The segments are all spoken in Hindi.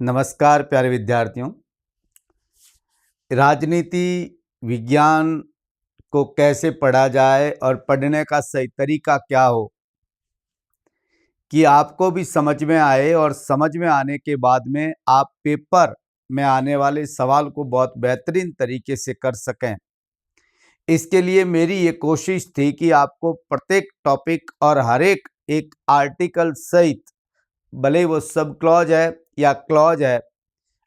नमस्कार प्यारे विद्यार्थियों। राजनीति विज्ञान को कैसे पढ़ा जाए और पढ़ने का सही तरीका क्या हो कि आपको भी समझ में आए और समझ में आने के बाद में आप पेपर में आने वाले सवाल को बहुत बेहतरीन तरीके से कर सकें। इसके लिए मेरी ये कोशिश थी कि आपको प्रत्येक टॉपिक और हर एक आर्टिकल सहित, भले वो सब क्लॉज है या क्लॉज है,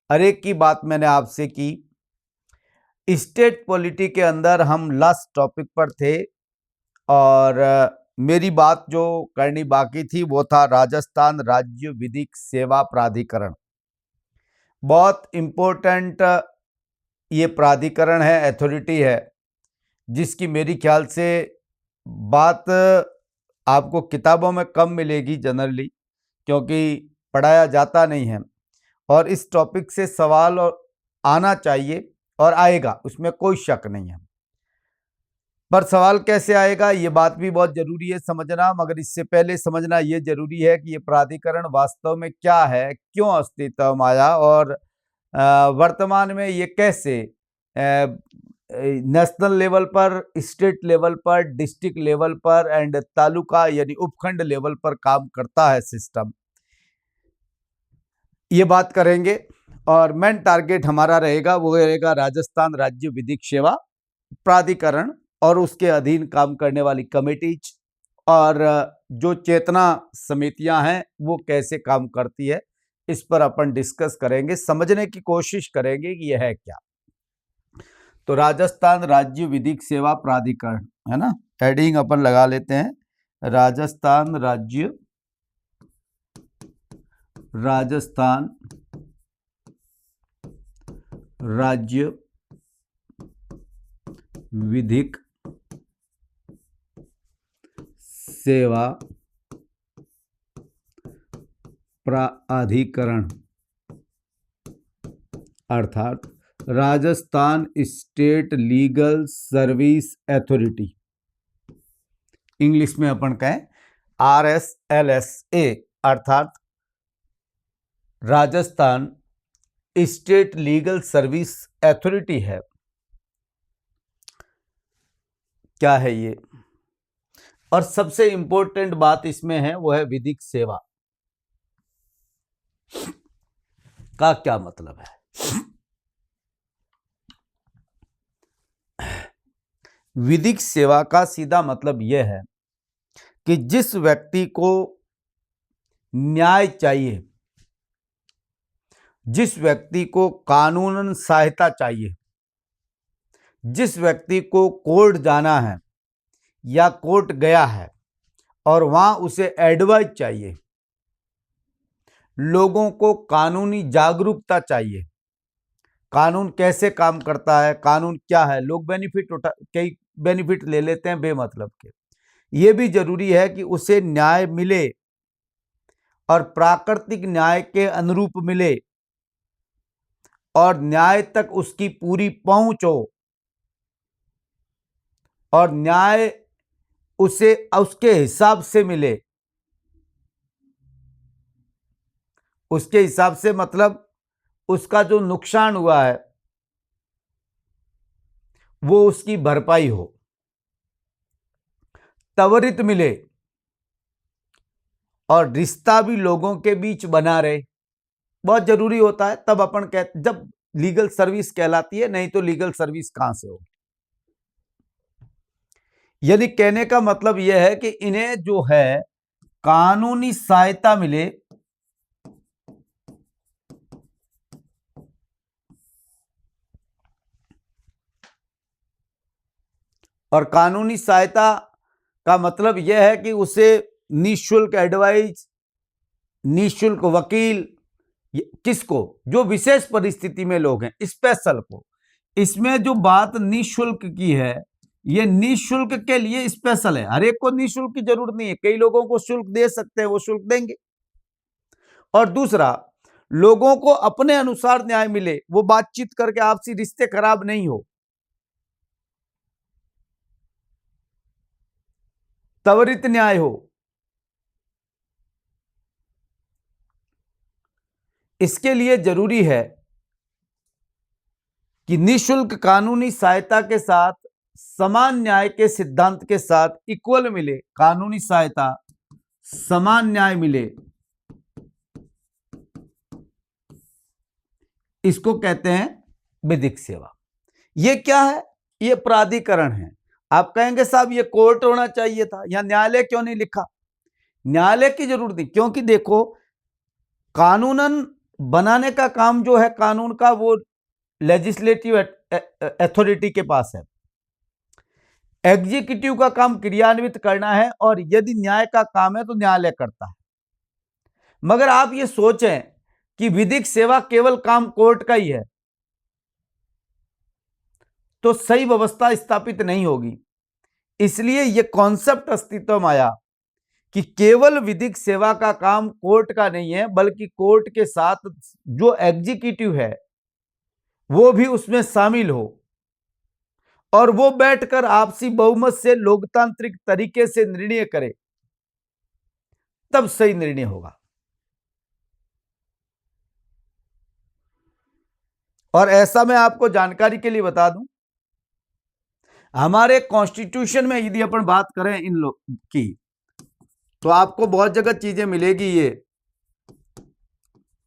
हर एक की बात मैंने आपसे की। स्टेट पॉलिटी के अंदर हम लास्ट टॉपिक पर थे और मेरी बात जो करनी बाकी थी वो था राजस्थान राज्य विधिक सेवा प्राधिकरण। बहुत इम्पोर्टेंट ये प्राधिकरण है, अथॉरिटी है, जिसकी मेरी ख्याल से बात आपको किताबों में कम मिलेगी जनरली, क्योंकि पढ़ाया जाता नहीं है। और इस टॉपिक से सवाल और आना चाहिए और आएगा, उसमें कोई शक नहीं है। पर सवाल कैसे आएगा ये बात भी बहुत जरूरी है समझना, मगर इससे पहले समझना ये जरूरी है कि ये प्राधिकरण वास्तव में क्या है, क्यों अस्तित्व में आया और वर्तमान में ये कैसे नेशनल लेवल पर, स्टेट लेवल पर, डिस्ट्रिक्ट लेवल पर एंड तालुका यानी उपखंड लेवल पर काम करता है सिस्टम, ये बात करेंगे। और मेन टारगेट हमारा रहेगा वो रहेगा राजस्थान राज्य विधिक सेवा प्राधिकरण और उसके अधीन काम करने वाली कमेटीज और जो चेतना समितियां हैं वो कैसे काम करती है, इस पर अपन डिस्कस करेंगे, समझने की कोशिश करेंगे कि यह है क्या। तो राजस्थान राज्य विधिक सेवा प्राधिकरण है ना, हेडिंग अपन लगा लेते हैं, राजस्थान राज्य विधिक सेवा प्राधिकरण अर्थात Rajasthan state legal service authority, English में अपन कहें RSLSA, अर्थात Rajasthan state legal service authority है। क्या है ये? और सबसे इंपॉर्टेंट बात इसमें है वो है विधिक सेवा का क्या मतलब है। विधिक सेवा का सीधा मतलब यह है कि जिस व्यक्ति को न्याय चाहिए, जिस व्यक्ति को कानूनन सहायता चाहिए, जिस व्यक्ति को कोर्ट जाना है या कोर्ट गया है और वहां उसे एडवाइस चाहिए, लोगों को कानूनी जागरूकता चाहिए, कानून कैसे काम करता है, कानून क्या है, लोग कई बेनिफिट ले लेते हैं बेमतलब के, ये भी जरूरी है कि उसे न्याय मिले और प्राकृतिक न्याय के अनुरूप मिले और न्याय तक उसकी पूरी पहुंच हो और न्याय उसे उसके हिसाब से मिले। उसके हिसाब से मतलब उसका जो नुकसान हुआ है वो उसकी भरपाई हो, त्वरित मिले और रिश्ता भी लोगों के बीच बना रहे, बहुत जरूरी होता है। तब अपन कहते जब लीगल सर्विस कहलाती है, नहीं तो लीगल सर्विस कहां से होगी। यदि कहने का मतलब यह है कि इन्हें जो है कानूनी सहायता मिले और कानूनी सहायता का मतलब यह है कि उसे निःशुल्क एडवाइस, निःशुल्क वकील, किसको, जो विशेष परिस्थिति में लोग हैं, स्पेशल को। इसमें जो बात निःशुल्क की है, ये निःशुल्क के लिए स्पेशल है, हर एक को निःशुल्क की जरूरत नहीं है, कई लोगों को शुल्क दे सकते हैं, वो शुल्क देंगे। और दूसरा, लोगों को अपने अनुसार न्याय मिले, वो बातचीत करके आपसी रिश्ते खराब नहीं हो, त्वरित न्याय हो, इसके लिए जरूरी है कि निःशुल्क कानूनी सहायता के साथ समान न्याय के सिद्धांत के साथ इक्वल मिले, कानूनी सहायता समान न्याय मिले, इसको कहते हैं विधिक सेवा। ये क्या है? ये प्राधिकरण है। आप कहेंगे साहब ये कोर्ट होना चाहिए था, यहां न्यायालय क्यों नहीं लिखा? न्यायालय की जरूरत नहीं, क्योंकि देखो कानूनन बनाने का काम जो है कानून का, वो लेजिस्लेटिव अथॉरिटी के पास है। एग्जीक्यूटिव का काम क्रियान्वित करना है, और यदि न्याय का काम है तो न्यायालय करता है। मगर आप ये सोचें कि विधिक सेवा केवल काम कोर्ट का ही है, तो सही व्यवस्था स्थापित नहीं होगी। इसलिए यह कॉन्सेप्ट अस्तित्व में आया कि केवल विधिक सेवा का काम कोर्ट का नहीं है, बल्कि कोर्ट के साथ जो एग्जीक्यूटिव है वो भी उसमें शामिल हो, और वो बैठकर आपसी बहुमत से लोकतांत्रिक तरीके से निर्णय करे, तब सही निर्णय होगा। और ऐसा मैं आपको जानकारी के लिए बता दूं, हमारे कॉन्स्टिट्यूशन में यदि अपन बात करें इन लोग की, तो आपको बहुत जगह चीजें मिलेगी ये।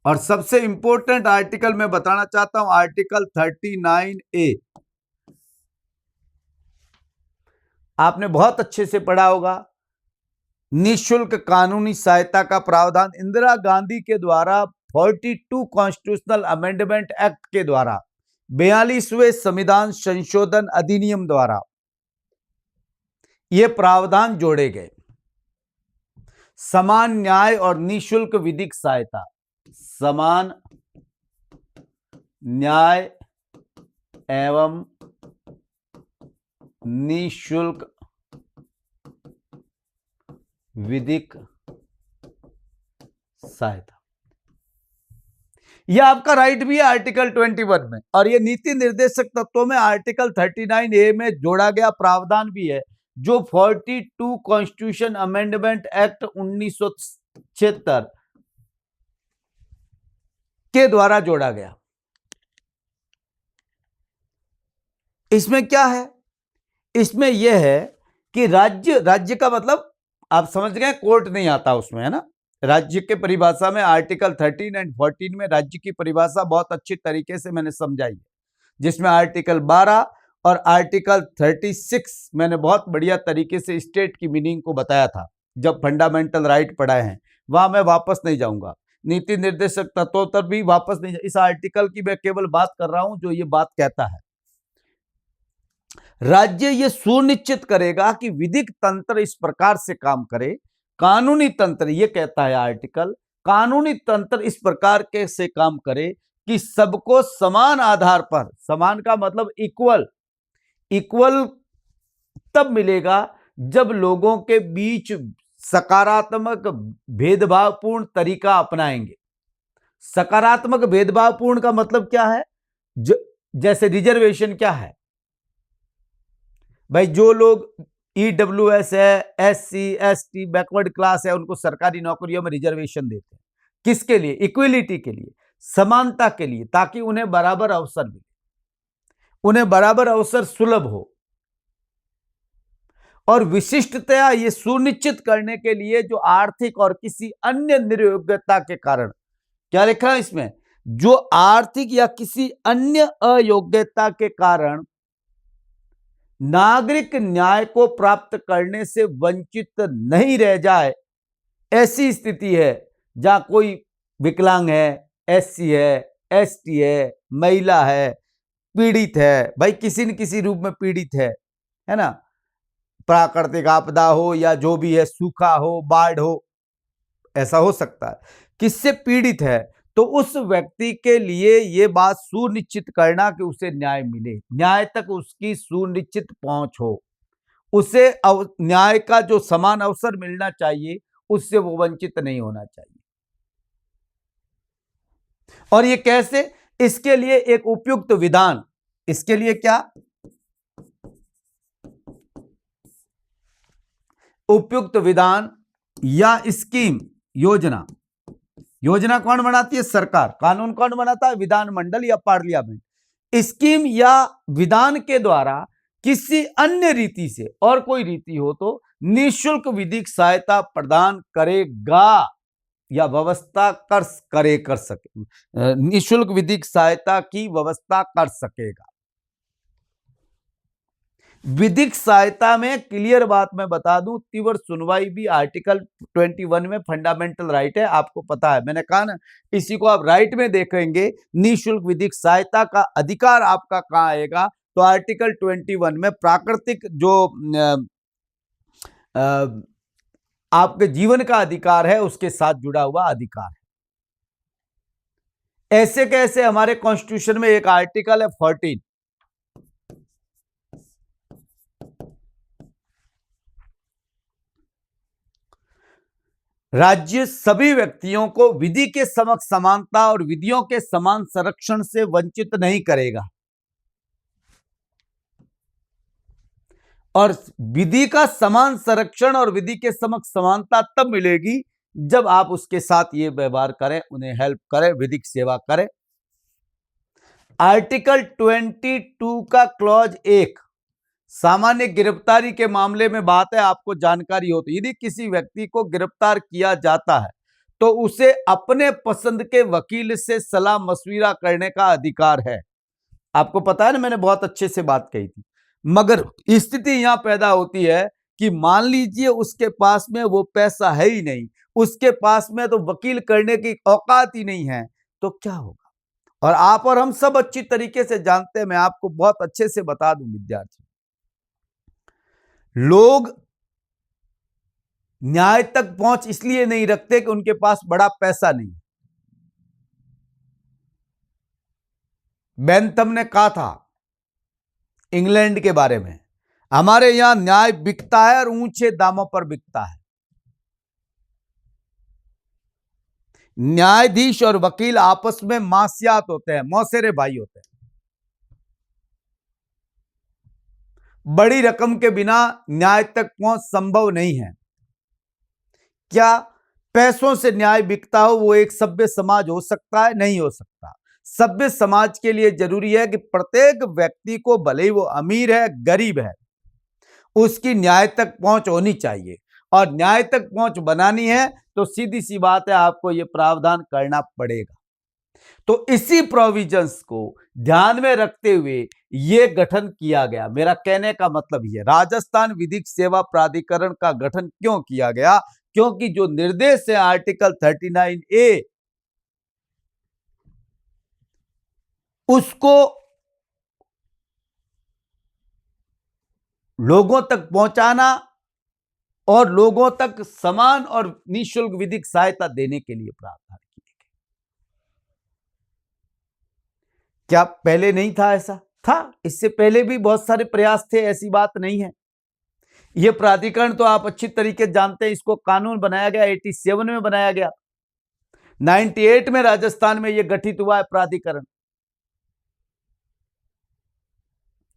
और सबसे इंपॉर्टेंट आर्टिकल मैं बताना चाहता हूं, आर्टिकल 39A। आपने बहुत अच्छे से पढ़ा होगा। निःशुल्क कानूनी सहायता का प्रावधान इंदिरा गांधी के द्वारा 42 कॉन्स्टिट्यूशनल अमेंडमेंट एक्ट के द्वारा, 42वें संविधान संशोधन अधिनियम द्वारा ये प्रावधान जोड़े गए। समान न्याय और निःशुल्क विधिक सहायता, समान न्याय एवं निःशुल्क विधिक सहायता, यह आपका राइट भी है आर्टिकल 21 में, और यह नीति निर्देशक तत्वों में आर्टिकल 39A में जोड़ा गया प्रावधान भी है, जो 42 कॉन्स्टिट्यूशन अमेंडमेंट एक्ट 1976 के द्वारा जोड़ा गया। इसमें क्या है? इसमें यह है कि राज्य का मतलब आप समझ गए, कोर्ट नहीं आता उसमें, है ना। राज्य के परिभाषा में आर्टिकल 13 एंड 14 में राज्य की परिभाषा बहुत अच्छी तरीके से मैंने समझाई है, जिसमें आर्टिकल 12 और आर्टिकल 36 मैंने बहुत बढ़िया तरीके से स्टेट की मीनिंग को बताया था जब फंडामेंटल राइट पढ़ाए हैं। वहां मैं वापस नहीं जाऊंगा, नीति निर्देशक तत्वों तक भी वापस नहीं। इस आर्टिकल की मैं केवल बात कर रहा हूं जो ये बात कहता है। राज्य ये सुनिश्चित करेगा कि विधिक तंत्र इस प्रकार से काम करे, कानूनी तंत्र, ये कहता है आर्टिकल, कानूनी तंत्र इस प्रकार के से काम करे कि सबको समान आधार पर, समान का मतलब इक्वल, इक्वल तब मिलेगा जब लोगों के बीच सकारात्मक भेदभावपूर्ण तरीका अपनाएंगे। सकारात्मक भेदभावपूर्ण का मतलब क्या है? जैसे रिजर्वेशन क्या है भाई, जो लोग EWS है, SC ST बैकवर्ड क्लास है, उनको सरकारी नौकरियों में रिजर्वेशन देते हैं। किसके लिए? इक्विलिटी के लिए, समानता के लिए, ताकि उन्हें बराबर अवसर मिले, उन्हें बराबर अवसर सुलभ हो। और विशिष्टता ये सुनिश्चित करने के लिए जो आर्थिक और किसी अन्य निर्योग्यता के कारण, क्या लिखा है इसमें, जो आर्थिक या किसी अन्य अयोग्यता के कारण नागरिक न्याय को प्राप्त करने से वंचित नहीं रह जाए, ऐसी स्थिति है जहां कोई विकलांग है, SC है, ST है, महिला है, पीड़ित है, भाई किसी न किसी रूप में पीड़ित है ना, प्राकृतिक आपदा हो या जो भी है, सूखा हो, बाढ़ हो, ऐसा हो सकता है, किससे पीड़ित है, तो उस व्यक्ति के लिए यह बात सुनिश्चित करना कि उसे न्याय मिले, न्याय तक उसकी सुनिश्चित पहुंच हो, उसे न्याय का जो समान अवसर मिलना चाहिए उससे वो वंचित नहीं होना चाहिए। और ये कैसे? इसके लिए एक उपयुक्त विधान, इसके लिए क्या? उपयुक्त विधान या स्कीम, योजना, योजना कौन बनाती है? सरकार। कानून कौन बनाता है? विधानमंडल या पार्लियामेंट। स्कीम या विधान के द्वारा किसी अन्य रीति से और कोई रीति हो तो निःशुल्क विधिक सहायता प्रदान करेगा या व्यवस्था कर सके, निःशुल्क विधिक सहायता की व्यवस्था कर सकेगा। विधिक सहायता में क्लियर बात मैं बता दूं, तीव्र सुनवाई भी आर्टिकल 21 में फंडामेंटल राइट है, आपको पता है, मैंने कहा ना, इसी को आप राइट में देखेंगे। निःशुल्क विधिक सहायता का अधिकार आपका कहां आएगा? तो आर्टिकल 21 में प्राकृतिक जो आपके जीवन का अधिकार है उसके साथ जुड़ा हुआ अधिकार है। ऐसे कैसे हमारे कॉन्स्टिट्यूशन में एक आर्टिकल है 14, राज्य सभी व्यक्तियों को विधि के समक्ष समानता और विधियों के समान संरक्षण से वंचित नहीं करेगा। और विधि का समान संरक्षण और विधि के समक्ष समानता तब मिलेगी जब आप उसके साथ ये व्यवहार करें, उन्हें हेल्प करें, विधिक सेवा करें। आर्टिकल 22 का क्लॉज 1 सामान्य गिरफ्तारी के मामले में बात है, आपको जानकारी हो तो यदि किसी व्यक्ति को गिरफ्तार किया जाता है तो उसे अपने पसंद के वकील से सलाह मशविरा करने का अधिकार है। आपको पता है ना, मैंने बहुत अच्छे से बात कही थी। मगर स्थिति यहां पैदा होती है कि मान लीजिए उसके पास में वो पैसा है ही नहीं, उसके पास में तो वकील करने की औकात ही नहीं है, तो क्या होगा? और आप और हम सब अच्छी तरीके से जानते हैं, मैं आपको बहुत अच्छे से बता दूं विद्यार्थी, लोग न्याय तक पहुंच इसलिए नहीं रखते कि उनके पास बड़ा पैसा नहीं। बेंथम ने कहा था इंग्लैंड के बारे में, हमारे यहां न्याय बिकता है और ऊंचे दामों पर बिकता है। न्यायाधीश और वकील आपस में मासियात होते हैं, मौसेरे भाई होते हैं। बड़ी रकम के बिना न्याय तक पहुंच संभव नहीं है। क्या पैसों से न्याय बिकता हो वो एक सभ्य समाज हो सकता है? नहीं हो सकता। सभ्य समाज के लिए जरूरी है कि प्रत्येक व्यक्ति को, भले ही वो अमीर है गरीब है, उसकी न्याय तक पहुंच होनी चाहिए। और न्याय तक पहुंच बनानी है तो सीधी सी बात है, आपको यह प्रावधान करना पड़ेगा। तो इसी प्रोविजंस को ध्यान में रखते हुए यह गठन किया गया। मेरा कहने का मतलब यह, राजस्थान विधिक सेवा प्राधिकरण का गठन क्यों किया गया? क्योंकि जो निर्देश है आर्टिकल 39A, उसको लोगों तक पहुंचाना और लोगों तक समान और निःशुल्क विधिक सहायता देने के लिए प्रावधान किए गए। क्या पहले नहीं था? ऐसा था, इससे पहले भी बहुत सारे प्रयास थे, ऐसी बात नहीं है। यह प्राधिकरण तो आप अच्छी तरीके से जानते हैं, इसको कानून बनाया गया 87 में बनाया गया, 98 में राजस्थान में यह गठित हुआ है प्राधिकरण।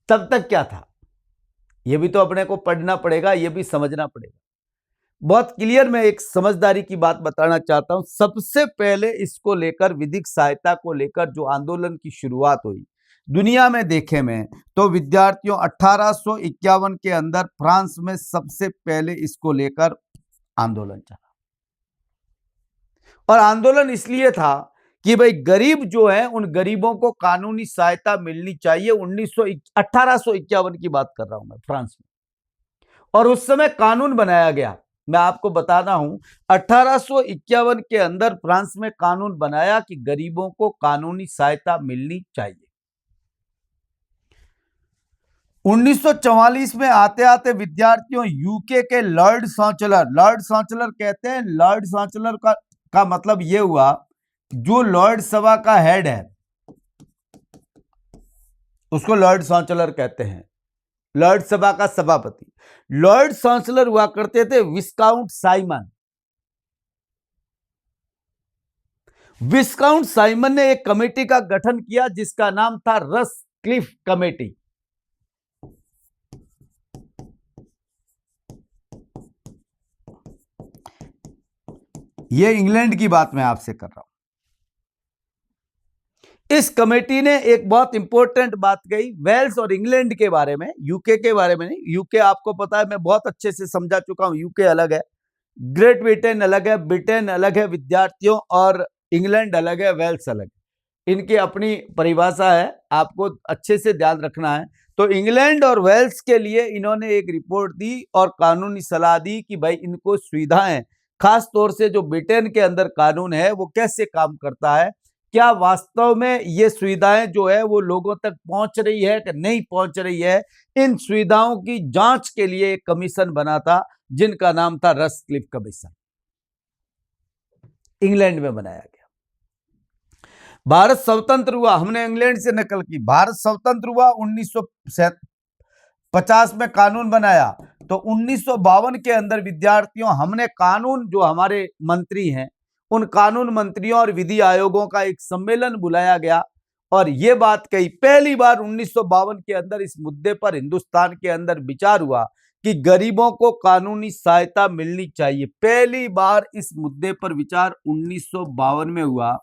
तब तक क्या था, यह भी तो अपने को पढ़ना पड़ेगा, यह भी समझना पड़ेगा। बहुत क्लियर मैं एक समझदारी की बात बताना चाहता हूं। सबसे पहले इसको लेकर, विधिक सहायता को लेकर जो आंदोलन की शुरुआत हुई दुनिया में देखे में, तो विद्यार्थियों 1851 के अंदर फ्रांस में सबसे पहले इसको लेकर आंदोलन चला। और आंदोलन इसलिए था कि भाई गरीब जो है, उन गरीबों को कानूनी सहायता मिलनी चाहिए। 1851 की बात कर रहा हूं मैं, फ्रांस में। और उस समय कानून बनाया गया, मैं आपको बताना हूं, 1851 के अंदर फ्रांस में कानून बनाया कि गरीबों को कानूनी सहायता मिलनी चाहिए। 1944 में आते आते विद्यार्थियों, यूके के लॉर्ड चांसलर कहते हैं, लॉर्ड चांसलर का मतलब यह हुआ, जो लॉर्ड सभा का हेड है उसको लॉर्ड चांसलर कहते हैं, लॉर्ड सभा का सभापति। लॉर्ड चांसलर हुआ करते थे विस्काउंट साइमन। विस्काउंट साइमन ने एक कमेटी का गठन किया जिसका नाम था रसक्लिफ कमेटी। ये इंग्लैंड की बात मैं आपसे कर रहा हूं। इस कमेटी ने एक बहुत इंपॉर्टेंट बात कही वेल्स और इंग्लैंड के बारे में, यूके के बारे में नहीं। यूके आपको पता है, मैं बहुत अच्छे से समझा चुका हूं। यूके अलग है, ग्रेट ब्रिटेन अलग है, ब्रिटेन अलग है विद्यार्थियों, और इंग्लैंड अलग है, वेल्स अलग है। इनकी अपनी परिभाषा है, आपको अच्छे से ध्यान रखना है। तो इंग्लैंड और वेल्स के लिए इन्होंने एक रिपोर्ट दी और कानूनी सलाह दी कि भाई इनको सुविधाएं, खास तौर से जो ब्रिटेन के अंदर कानून है वो कैसे काम करता है, क्या वास्तव में ये सुविधाएं जो है वो लोगों तक पहुंच रही है कि नहीं पहुंच रही है। इन सुविधाओं की जांच के लिए एक कमीशन बना था जिनका नाम था रसक्लिफ कमीशन, इंग्लैंड में बनाया गया। भारत स्वतंत्र हुआ, हमने इंग्लैंड से नकल की। भारत स्वतंत्र हुआ 1950 में कानून बनाया, तो 1952 के अंदर विद्यार्थियों हमने कानून, जो हमारे मंत्री हैं उन कानून मंत्रियों और विधि आयोगों का एक सम्मेलन बुलाया गया और यह बात कही। पहली बार 1952 के अंदर इस मुद्दे पर हिंदुस्तान के अंदर विचार हुआ कि गरीबों को कानूनी सहायता मिलनी चाहिए। पहली बार इस मुद्दे पर विचार 1952 में हुआ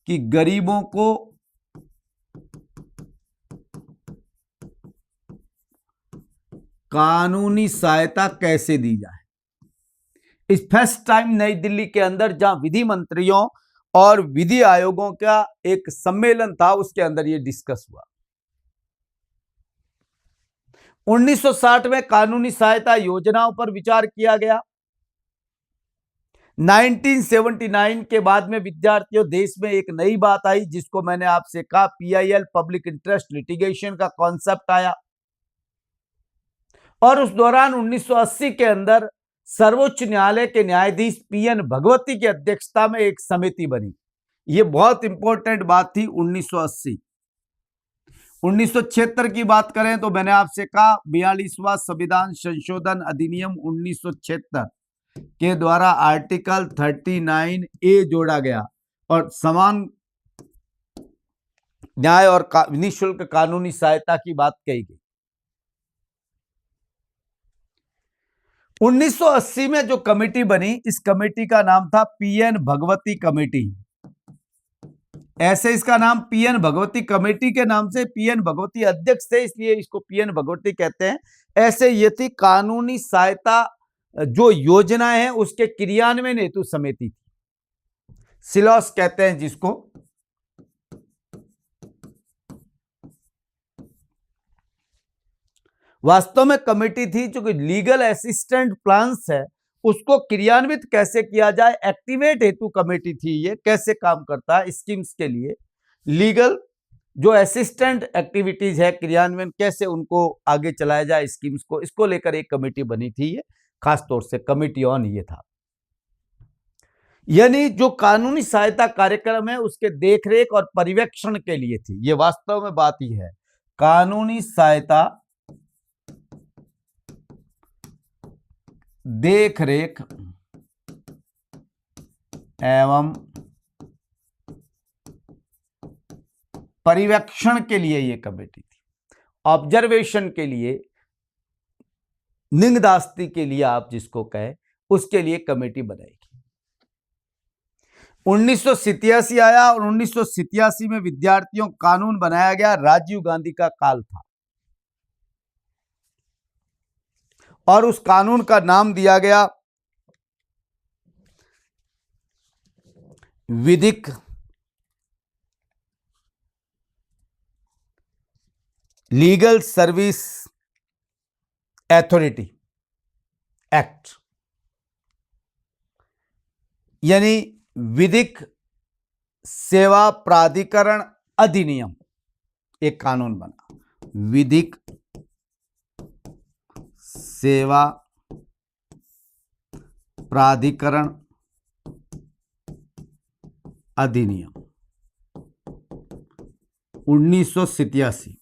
कि गरीबों को कानूनी सहायता कैसे दी जाए। इस फर्स्ट टाइम नई दिल्ली के अंदर, जहां विधि मंत्रियों और विधि आयोगों का एक सम्मेलन था, उसके अंदर यह डिस्कस हुआ। 1960 में कानूनी सहायता योजनाओं पर विचार किया गया। 1979 के बाद में विद्यार्थियों देश में एक नई बात आई जिसको मैंने आपसे कहा, PIL पब्लिक इंटरेस्ट लिटिगेशन का कॉन्सेप्ट आया। और उस दौरान 1980 के अंदर सर्वोच्च न्यायालय के न्यायाधीश PN भगवती की अध्यक्षता में एक समिति बनी। यह बहुत इंपॉर्टेंट बात थी 1980। 1976 की बात करें तो मैंने आपसे कहा 42वां संविधान संशोधन अधिनियम 1976 के द्वारा आर्टिकल 39A जोड़ा गया और समान न्याय और निःशुल्क कानूनी सहायता की बात कही गई। 1980 में जो कमेटी बनी, इस कमेटी का नाम था PN भगवती कमेटी। ऐसे इसका नाम PN भगवती कमेटी के नाम से, PN भगवती अध्यक्ष थे इसलिए इसको PN भगवती कहते हैं। ऐसे ये थी कानूनी सहायता जो योजना है उसके क्रियान्वयन हेतु समिति थी, सिलॉस कहते हैं जिसको। वास्तव में कमेटी थी जो कि लीगल असिस्टेंट प्लान्स है उसको क्रियान्वित कैसे किया जाए, एक्टिवेट हेतु कमेटी थी। ये कैसे काम करता है, स्कीम्स के लिए लीगल जो असिस्टेंट एक्टिविटीज है क्रियान्वयन कैसे उनको आगे चलाया जाए स्कीम्स को, इसको लेकर एक कमेटी बनी थी। ये खास तौर से कमेटी ऑन ये था, यानी जो कानूनी सहायता कार्यक्रम है उसके देखरेख और पर्यवेक्षण के लिए थी। ये वास्तव में बात ही है, कानूनी सहायता देखरेख एवं पर्यवेक्षण के लिए ये कमेटी थी, ऑब्जर्वेशन के लिए, निगहदाश्ती के लिए आप जिसको कहे, उसके लिए कमेटी बनाएगी। 1987 आया और 1987 में विद्यार्थियों कानून बनाया गया। राजीव गांधी का काल था और उस कानून का नाम दिया गया विधिक लीगल सर्विस अथॉरिटी एक्ट, यानी विधिक सेवा प्राधिकरण अधिनियम। एक कानून बना, विधिक सेवा प्राधिकरण अधिनियम 1987।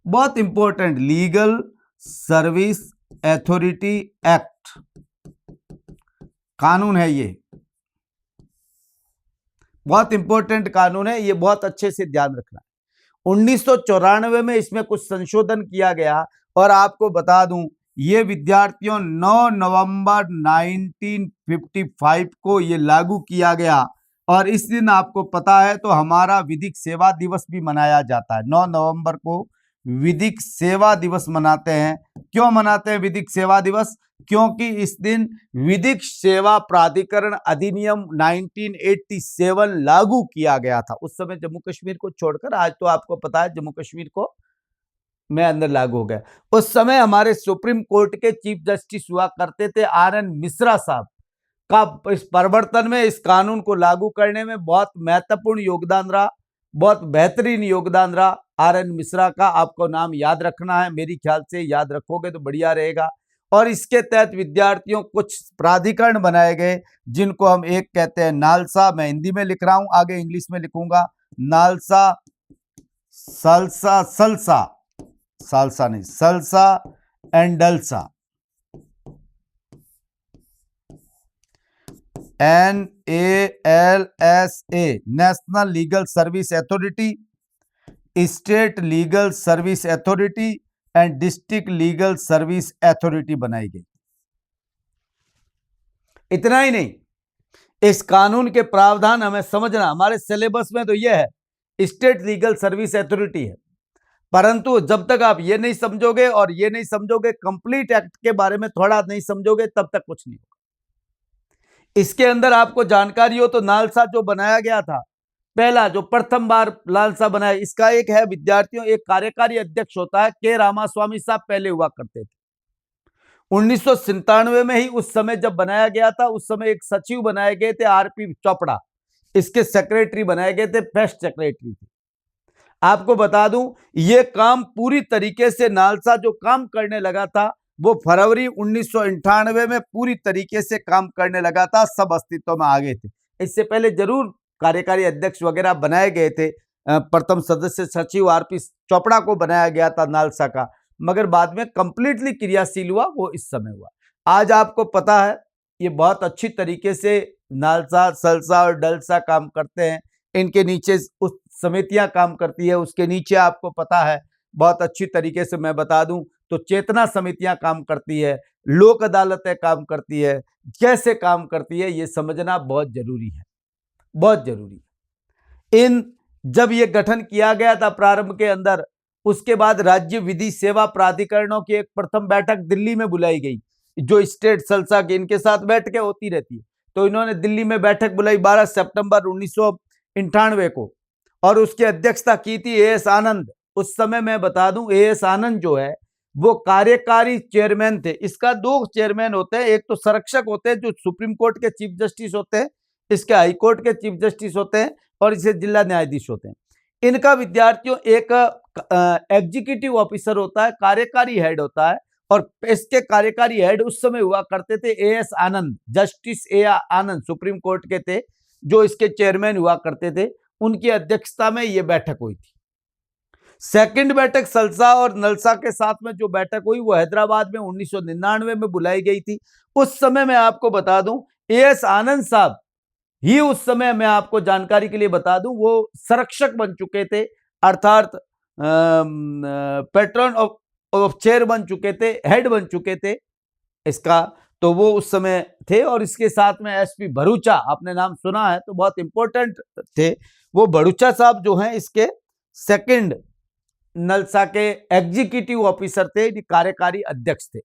बहुत important, legal service authority act कानून है। ये बहुत इंपॉर्टेंट कानून है, ये बहुत अच्छे से ध्यान रखना। 1994 में इसमें कुछ संशोधन किया गया और आपको बता दूं ये विद्यार्थियों 9 नवंबर 1955 को ये लागू किया गया और इस दिन आपको पता है तो हमारा विधिक सेवा दिवस भी मनाया जाता है। 9 नवंबर को विधिक सेवा दिवस मनाते हैं। क्यों मनाते हैं विधिक सेवा दिवस? क्योंकि इस दिन विधिक सेवा प्राधिकरण अधिनियम 1987 लागू किया गया था। उस समय जम्मू कश्मीर को छोड़कर, आज तो आपको पता है जम्मू कश्मीर को में अंदर लागू हो गया। उस समय हमारे सुप्रीम कोर्ट के चीफ जस्टिस हुआ करते थे RN मिश्रा साहब का इस परिवर्तन में, इस कानून को लागू करने में बहुत महत्वपूर्ण योगदान रहा, बहुत बेहतरीन योगदान रहा RN मिश्रा का। आपको नाम याद रखना है, मेरी ख्याल से याद रखोगे तो बढ़िया रहेगा। और इसके तहत विद्यार्थियों कुछ प्राधिकरण बनाए गए जिनको हम एक कहते हैं नालसा, मैं हिंदी में लिख रहा हूं, आगे इंग्लिश में लिखूंगा, नालसा, सलसा, सलसा, सालसा नहीं, SALSA and DALSA, NALSA, national legal service authority, state legal service authority and district legal service authority बनाई गई। इतना ही नहीं, इस कानून के प्रावधान हमें समझना, हमारे सिलेबस में तो यह है स्टेट लीगल सर्विस अथॉरिटी है, परंतु जब तक आप ये नहीं समझोगे और ये नहीं समझोगे, कंप्लीट एक्ट के बारे में थोड़ा नहीं समझोगे, तब तक कुछ नहीं होगा। इसके अंदर आपको जानकारी हो तो नालसा जो बनाया गया था, पहला जो प्रथम बार नालसा बनाया, इसका एक है विद्यार्थियों, एक कार्यकारी अध्यक्ष होता है, के रामास्वामी साहब पहले हुआ करते थे। 1997 में ही उस समय जब बनाया गया था, उस समय एक सचिव बनाए गए थे RP चोपड़ा, इसके सेक्रेटरी बनाए गए थे, फर्स्ट सेक्रेटरी थे। आपको बता दूं, ये काम पूरी तरीके से नालसा जो काम करने लगा था वो फरवरी 1998 में पूरी तरीके से काम करने लगा था, सब अस्तित्व में आ गए थे। इससे पहले जरूर कार्यकारी अध्यक्ष वगैरह बनाए गए थे, प्रथम सदस्य सचिव RP चोपड़ा को बनाया गया था नालसा का, मगर बाद में कंप्लीटली क्रियाशील हुआ वो इस समय हुआ। आज आपको पता है ये बहुत अच्छी तरीके से नालसा, सलसा और डलसा काम करते हैं, इनके नीचे उस समितियां काम करती है, उसके नीचे आपको पता है बहुत अच्छी तरीके से मैं बता दूं तो चेतना समितियां काम करती है, लोक अदालतें काम करती है, कैसे काम करती है ये समझना बहुत जरूरी है, बहुत जरूरी है। जब ये गठन किया गया था प्रारंभ के अंदर, उसके बाद राज्य विधि सेवा प्राधिकरणों की एक प्रथम बैठक दिल्ली में बुलाई गई, जो स्टेट सलसा के इनके साथ बैठ के होती रहती है, तो इन्होंने दिल्ली में बैठक बुलाई 12 सितंबर 1998 को, और उसकी अध्यक्षता की थी AS आनंद। उस समय मैं बता दूं AS आनंद जो है वो कार्यकारी चेयरमैन थे। इसका दो चेयरमैन होते हैं, एक तो संरक्षक होते हैं जो सुप्रीम कोर्ट के चीफ जस्टिस होते हैं, इसके हाई कोर्ट के चीफ जस्टिस होते हैं, और इसे जिला न्यायाधीश होते हैं। इनका विद्यार्थियों एक एग्जीक्यूटिव ऑफिसर होता है, कार्यकारी हेड होता है, और इसके कार्यकारी हेड उस समय हुआ करते थे AS आनंद, जस्टिस AS आनंद सुप्रीम कोर्ट के थे, जो इसके चेयरमैन हुआ करते थे। उनकी अध्यक्षता में यह बैठक हुई थी। सेकंड बैठक सलसा और नलसा के साथ में जो बैठक हुई वो हैदराबाद में 1999 में बुलाई गई थी। उस समय मैं आपको बता दूं AS आनंद साहब ही उस समय, मैं आपको जानकारी के लिए बता दूं, वो संरक्षक बन चुके थे, अर्थात पैट्रन ऑफ चेयर बन चुके थे, हेड बन चुके थे इसका, तो वो उस समय थे। और इसके साथ में SP भरूचा, आपने नाम सुना है तो बहुत इंपॉर्टेंट थे, वो भरूचा साहब जो हैं इसके सेकंड नलसा के एग्जीक्यूटिव ऑफिसर थे, कार्यकारी अध्यक्ष थे,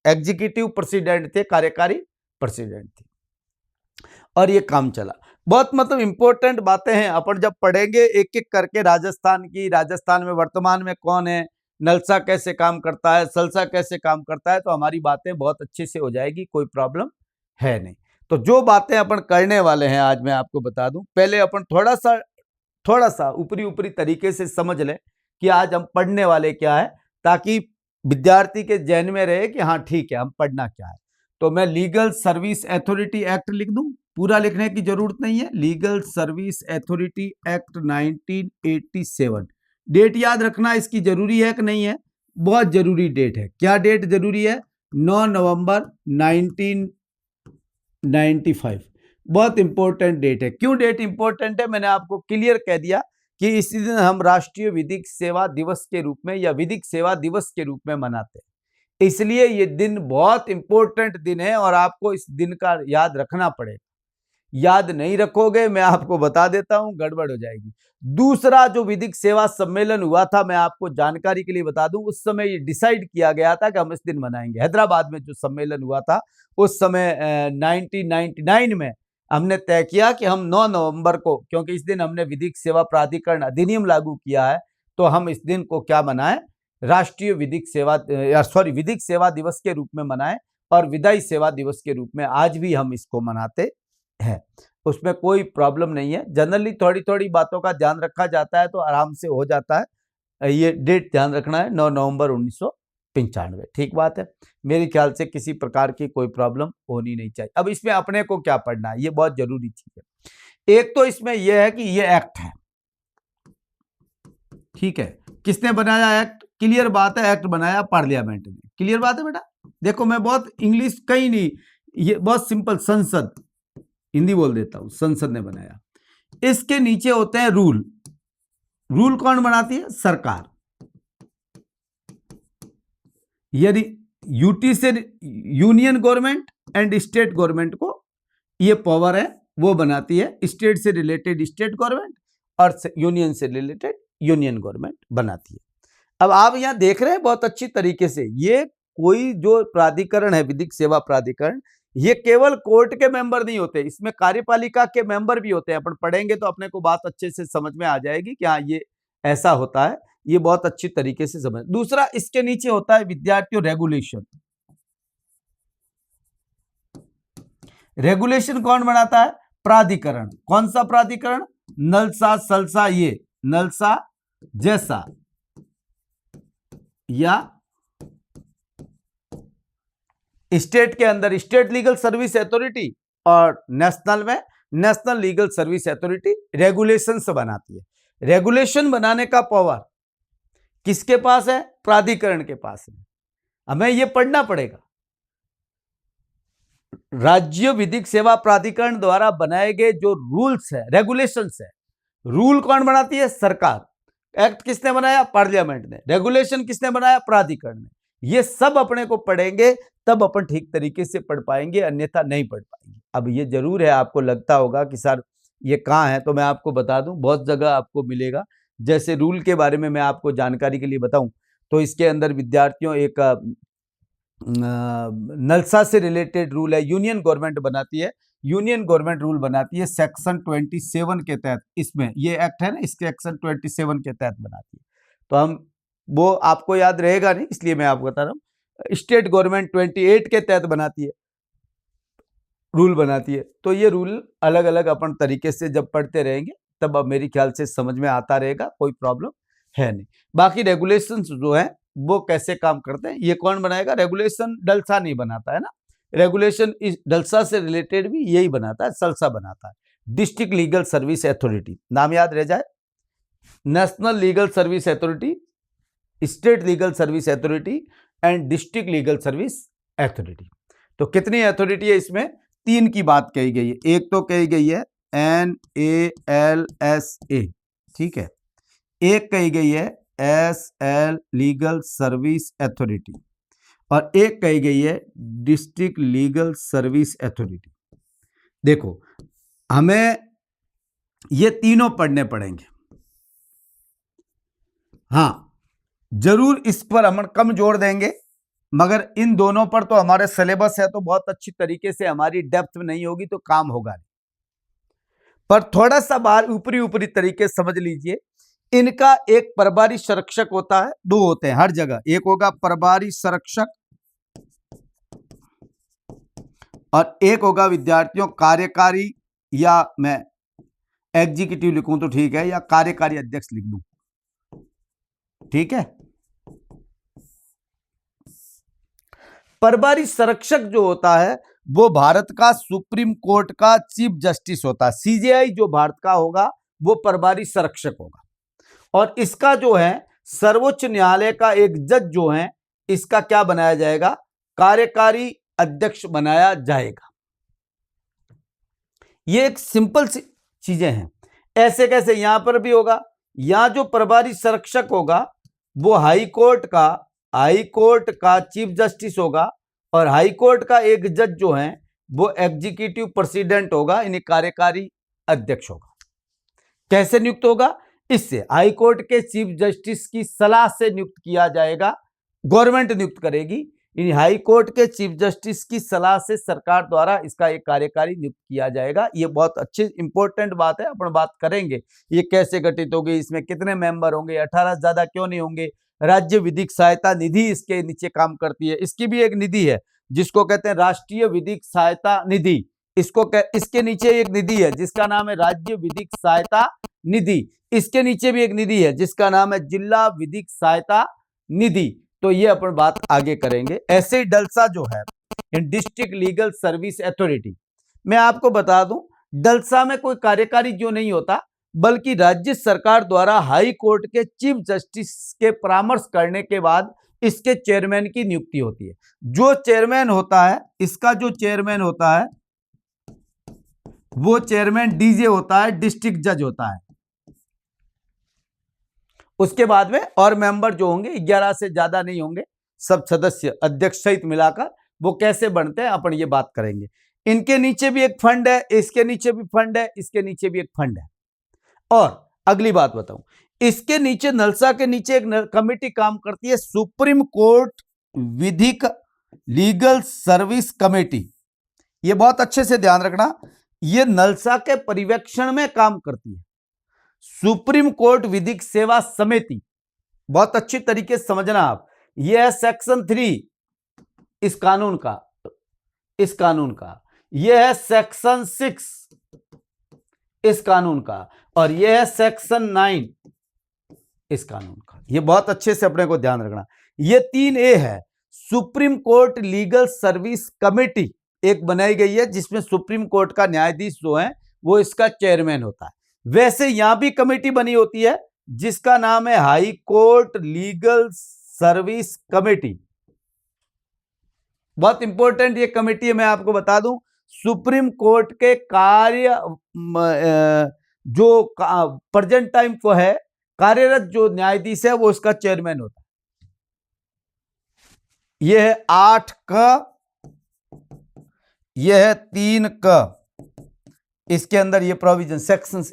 एग्जीक्यूटिव प्रेसिडेंट थे, कार्यकारी प्रेसिडेंट थे, और ये काम चला। बहुत मतलब इंपॉर्टेंट बातें हैं, अपन जब पढ़ेंगे एक एक करके राजस्थान में वर्तमान में कौन है, नलसा कैसे काम करता है, सलसा कैसे काम करता है, तो हमारी बातें बहुत अच्छे से हो जाएगी, कोई प्रॉब्लम है नहीं। तो जो बातें अपन करने वाले हैं आज मैं आपको बता दूं, पहले अपन थोड़ा सा ऊपरी तरीके से समझ लें कि आज हम पढ़ने वाले क्या है, ताकि विद्यार्थी के जहन में रहे कि हाँ ठीक है हम पढ़ना क्या है। तो मैं लीगल सर्विस अथॉरिटी एक्ट लिख दूं, पूरा लिखने की जरूरत नहीं है, legal service authority act 1987। Date याद रखना इसकी जरूरी है कि नहीं है, बहुत जरूरी डेट है। क्या डेट जरूरी है? 9 नवंबर 1995, बहुत इंपॉर्टेंट डेट है। क्यों डेट इंपॉर्टेंट है, मैंने आपको क्लियर कह दिया कि इसी दिन हम राष्ट्रीय विधिक सेवा दिवस के रूप में या विधिक सेवा दिवस के रूप में मनाते हैं। इसलिए ये दिन बहुत इंपॉर्टेंट दिन है और आपको इस दिन का याद रखना पड़ेगा। याद नहीं रखोगे, मैं आपको बता देता हूं, गड़बड़ हो जाएगी। दूसरा जो विधिक सेवा सम्मेलन हुआ था, मैं आपको जानकारी के लिए बता दूं, उस समय ये डिसाइड किया गया था कि हम इस दिन मनाएंगे। हैदराबाद में जो सम्मेलन हुआ था उस समय 1999 में हमने तय किया कि हम 9 नवंबर को, क्योंकि इस दिन हमने विधिक सेवा प्राधिकरण अधिनियम लागू किया है, तो हम इस दिन को क्या मनाएं, राष्ट्रीय विधिक सेवा दिवस के रूप में मनाएं और विदाई सेवा दिवस के रूप में आज भी हम इसको मनाते है। उसमें कोई प्रॉब्लम नहीं है। जनरली थोड़ी थोड़ी बातों का ध्यान रखा जाता है तो आराम से हो जाता है। ये डेट ध्यान रखना है, 9 नवंबर 1995। ठीक बात है। मेरे ख्याल से किसी प्रकार की कोई प्रॉब्लम होनी नहीं चाहिए। अब इसमें अपने को क्या पढ़ना है, ये बहुत जरूरी चीज है। एक तो इसमें यह है कि ये एक्ट है, ठीक है। किसने बनाया एक्ट? क्लियर बात है, एक्ट बनाया पार्लियामेंट ने। क्लियर बात है बेटा। देखो मैं बहुत इंग्लिश कहीं नहीं, ये बहुत सिंपल, संसद, हिंदी बोल देता हूं, संसद ने बनाया। इसके नीचे होते हैं रूल। रूल कौन बनाती है? सरकार। यदि यूटी से union government and state government को ये पावर है, वो बनाती है। स्टेट से रिलेटेड स्टेट गवर्नमेंट और यूनियन से रिलेटेड यूनियन गवर्नमेंट बनाती है। अब आप यहां देख रहे हैं बहुत अच्छी तरीके से, ये कोई जो प्राधिकरण है, विधिक सेवा प्राधिकरण, ये केवल कोर्ट के मेंबर नहीं होते, इसमें कार्यपालिका के मेंबर भी होते हैं। अपन पढ़ेंगे तो अपने को बात अच्छे से समझ में आ जाएगी कि हाँ ये ऐसा होता है, ये बहुत अच्छी तरीके से समझ। दूसरा, इसके नीचे होता है विद्यार्थियों रेगुलेशन। रेगुलेशन कौन बनाता है? प्राधिकरण। कौन सा प्राधिकरण? नलसा, सलसा, ये नलसा जैसा या स्टेट के अंदर स्टेट लीगल सर्विस अथॉरिटी और नेशनल में national legal service authority regulation से बनाती है। रेगुलेशन बनाने का पावर किसके पास है? प्राधिकरण के पास है। हमें यह पढ़ना पड़ेगा। राज्य विधिक सेवा प्राधिकरण द्वारा बनाए गए जो रूल्स है, रेगुलेशंस है, रूल कौन बनाती है? सरकार। एक्ट किसने बनाया? पार्लियामेंट ने। रेगुलेशन किसने बनाया? प्राधिकरण ने। ये सब अपने को पढ़ेंगे तब अपन ठीक तरीके से पढ़ पाएंगे, अन्यथा नहीं पढ़ पाएंगे। अब ये जरूर है, आपको लगता होगा कि सर ये कहाँ है, तो मैं आपको बता दूं, बहुत जगह आपको मिलेगा। जैसे रूल के बारे में मैं आपको जानकारी के लिए बताऊं तो इसके अंदर विद्यार्थियों एक नलसा से रिलेटेड रूल है, यूनियन गवर्नमेंट बनाती है। यूनियन गवर्नमेंट रूल बनाती है सेक्शन 27 के तहत। इसमें ये एक्ट है ना, इसके सेक्शन 27 के तहत बनाती है। तो हम वो आपको याद रहेगा नहीं, इसलिए मैं आपको बता रहा हूँ। स्टेट गवर्नमेंट 28 के तहत बनाती है, रूल बनाती है। तो ये रूल अलग अलग अपन तरीके से जब पढ़ते रहेंगे तब अब मेरे ख्याल से समझ में आता रहेगा, कोई प्रॉब्लम है नहीं। बाकी रेगुलेशंस जो है वो कैसे काम करते हैं, ये कौन बनाएगा? रेगुलेशन डलसा नहीं बनाता है ना, रेगुलेशन इस डलसा से रिलेटेड भी यही बनाता है, सलसा बनाता है। डिस्ट्रिक्ट लीगल सर्विस अथॉरिटी, नाम याद रह जाए, national legal service authority, state legal service authority and district legal service authority. तो कितनी अथॉरिटी है इसमें? 3 की बात कही गई है। एक तो कही गई है NALSA, ठीक है। एक कही गई है SL लीगल सर्विस अथॉरिटी और एक कही गई है डिस्ट्रिक्ट लीगल सर्विस अथॉरिटी। देखो हमें ये तीनों पढ़ने पड़ेंगे। हाँ जरूर इस पर हम कम जोर देंगे, मगर इन दोनों पर तो हमारे सिलेबस है, तो बहुत अच्छी तरीके से हमारी डेप्थ में नहीं होगी तो काम होगा नहीं। पर थोड़ा सा बाहर ऊपरी ऊपरी तरीके समझ लीजिए। इनका एक प्रभारी संरक्षक होता है, 2 होते हैं हर जगह। एक होगा प्रभारी संरक्षक और एक होगा विद्यार्थियों कार्यकारी, या मैं एग्जीक्यूटिव लिखूं तो ठीक है, या कार्यकारी अध्यक्ष लिख दूं, ठीक है। प्रभारी संरक्षक जो होता है वो भारत का सुप्रीम कोर्ट का चीफ जस्टिस होता है। CJI जो भारत का होगा वो प्रभारी संरक्षक होगा। और इसका जो है सर्वोच्च न्यायालय का एक जज जो है, इसका क्या बनाया जाएगा? कार्यकारी अध्यक्ष बनाया जाएगा। ये एक सिंपल सी चीजें हैं। ऐसे कैसे यहां पर भी होगा, यहां जो प्रभारी संरक्षक होगा वो हाई कोर्ट का हाई कोर्ट का चीफ जस्टिस होगा और हाई कोर्ट का एक जज जो है वो एग्जीक्यूटिव प्रेसिडेंट होगा, यानी कार्यकारी अध्यक्ष होगा। कैसे नियुक्त होगा? इससे हाई कोर्ट के चीफ जस्टिस की सलाह से नियुक्त किया जाएगा, गवर्नमेंट नियुक्त करेगी। यानी हाई कोर्ट के चीफ जस्टिस की सलाह से सरकार द्वारा इसका एक कार्यकारी नियुक्त किया जाएगा। ये बहुत अच्छी इंपॉर्टेंट बात है, अपन बात करेंगे ये कैसे गठित होगी, इसमें कितने मेंबर होंगे, 18 से ज्यादा क्यों नहीं होंगे। राज्य विधिक सहायता निधि इसके नीचे काम करती है। इसकी भी एक निधि है जिसको कहते हैं राष्ट्रीय विधिक सहायता निधि। इसके नीचे एक निधि है जिसका नाम है राज्य विधिक सहायता निधि। इसके नीचे भी एक निधि है जिसका नाम है जिला विधिक सहायता निधि। तो ये अपन बात आगे करेंगे। ऐसे ही डलसा जो है डिस्ट्रिक्ट लीगल सर्विस अथॉरिटी, मैं आपको बता दूं डलसा में कोई कार्यकारी जो नहीं होता, बल्कि राज्य सरकार द्वारा हाई कोर्ट के चीफ जस्टिस के परामर्श करने के बाद इसके चेयरमैन की नियुक्ति होती है। जो चेयरमैन होता है, इसका जो चेयरमैन होता है वो चेयरमैन डीजे होता है, डिस्ट्रिक्ट जज होता है। उसके बाद में और मेंबर जो होंगे 11 से ज्यादा नहीं होंगे, सब सदस्य अध्यक्ष सहित मिलाकर। वो कैसे बनते हैं अपन ये बात करेंगे। इनके नीचे भी एक फंड है, इसके नीचे भी फंड है, इसके नीचे भी एक फंड है। और अगली बात बताऊं, इसके नीचे नलसा के नीचे एक कमेटी काम करती है, सुप्रीम कोर्ट विधिक लीगल सर्विस कमेटी। ये बहुत अच्छे से ध्यान रखना, ये नलसा के पर्यवेक्षण में काम करती है। सुप्रीम कोर्ट विधिक सेवा समिति, बहुत अच्छी तरीके से समझना आप। यह है सेक्शन 3 इस कानून का, यह है सेक्शन 6 इस कानून का, और यह है सेक्शन 9 इस कानून का। यह बहुत अच्छे से अपने को ध्यान रखना। यह 3A है। Supreme court legal service committee एक बनाई गई है जिसमें सुप्रीम कोर्ट का न्यायाधीश जो है वो इसका चेयरमैन होता है। वैसे यहां भी कमेटी बनी होती है जिसका नाम है high court legal service committee. बहुत इंपॉर्टेंट ये कमेटी है, मैं आपको बता दूं। सुप्रीम कोर्ट के कार्य जो प्रेजेंट टाइम को है कार्यरत जो न्यायाधीश है वो इसका चेयरमैन होता है। यह है 8 का, यह है 3 का। इसके अंदर ये प्रोविजन सेक्शंस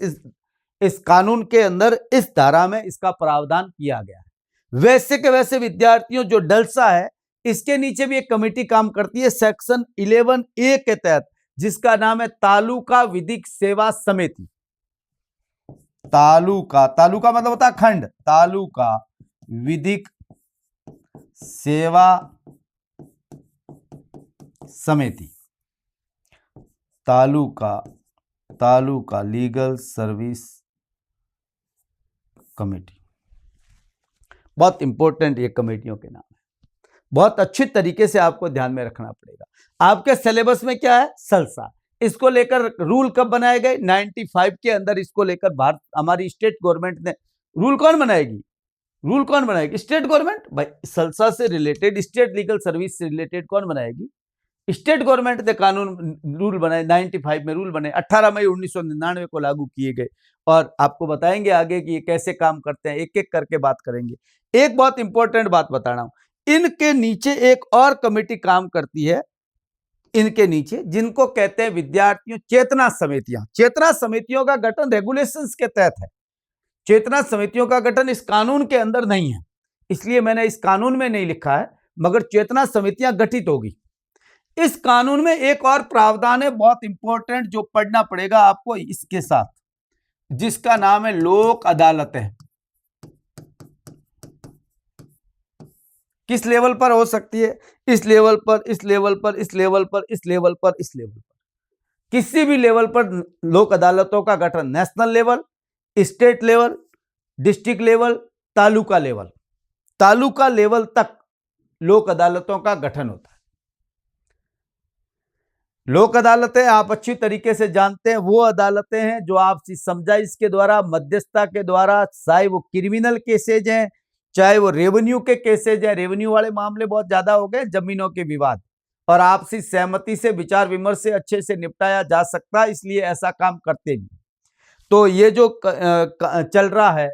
इस कानून के अंदर इस धारा में इसका प्रावधान किया गया है। वैसे के वैसे विद्यार्थियों, जो डलसा है इसके नीचे भी एक कमेटी काम करती है सेक्शन 11A के तहत, जिसका नाम है तालुका विधिक सेवा समिति। तालुका मतलब होता है खंड, तालुका विधिक सेवा समिति, तालुका लीगल सर्विस कमेटी। बहुत इंपॉर्टेंट ये कमेटियों के नाम है, बहुत अच्छी तरीके से आपको ध्यान में रखना पड़ेगा। आपके सिलेबस में क्या है? सलसा। इसको लेकर रूल कब बनाए गए? 95 के अंदर इसको लेकर भारत हमारी स्टेट गवर्नमेंट ने रूल कौन बनाएगी? State government. भाई सलसा से रिलेटेड, स्टेट लीगल सर्विस से रिलेटेड कौन बनाएगी? स्टेट गवर्नमेंट ने कानून रूल बनाए, 95 में रूल बने, 18 मई 1999 को लागू किए गए। और आपको बताएंगे आगे कि ये कैसे काम करते हैं, एक एक करके बात करेंगे। एक बहुत इंपॉर्टेंट बात बता रहा हूं, इनके नीचे एक और कमेटी काम करती है, इनके नीचे, जिनको कहते हैं विद्यार्थियों चेतना समितियां। चेतना समितियों का गठन रेगुलेशंस के तहत है। चेतना समितियों का गठन इस कानून के अंदर नहीं है, इसलिए मैंने इस कानून में नहीं लिखा है, मगर चेतना समितियां गठित होगी। इस कानून में एक और प्रावधान है बहुत इंपॉर्टेंट, जो पढ़ना पड़ेगा आपको इसके साथ, जिसका नाम है लोक अदालतें। किस लेवल पर हो सकती है? इस लेवल पर, इस लेवल पर, इस लेवल पर, इस लेवल पर, इस लेवल पर, किसी भी लेवल पर लोक अदालतों का गठन, national level, state level, district level, taluka level तक लोक अदालतों का गठन होता है। लोक अदालतें आप अच्छी तरीके से जानते हैं, वो अदालतें हैं जो आपसी समझाइश के द्वारा, मध्यस्थता के द्वारा, चाहे वो क्रिमिनल केसेज हैं, चाहे वो रेवेन्यू के केसेज हैं। रेवेन्यू वाले मामले बहुत ज्यादा हो गए, जमीनों के विवाद, और आपसी सहमति से, विचार विमर्श से अच्छे से निपटाया जा सकता है, इसलिए ऐसा काम करते भी। तो ये जो चल रहा है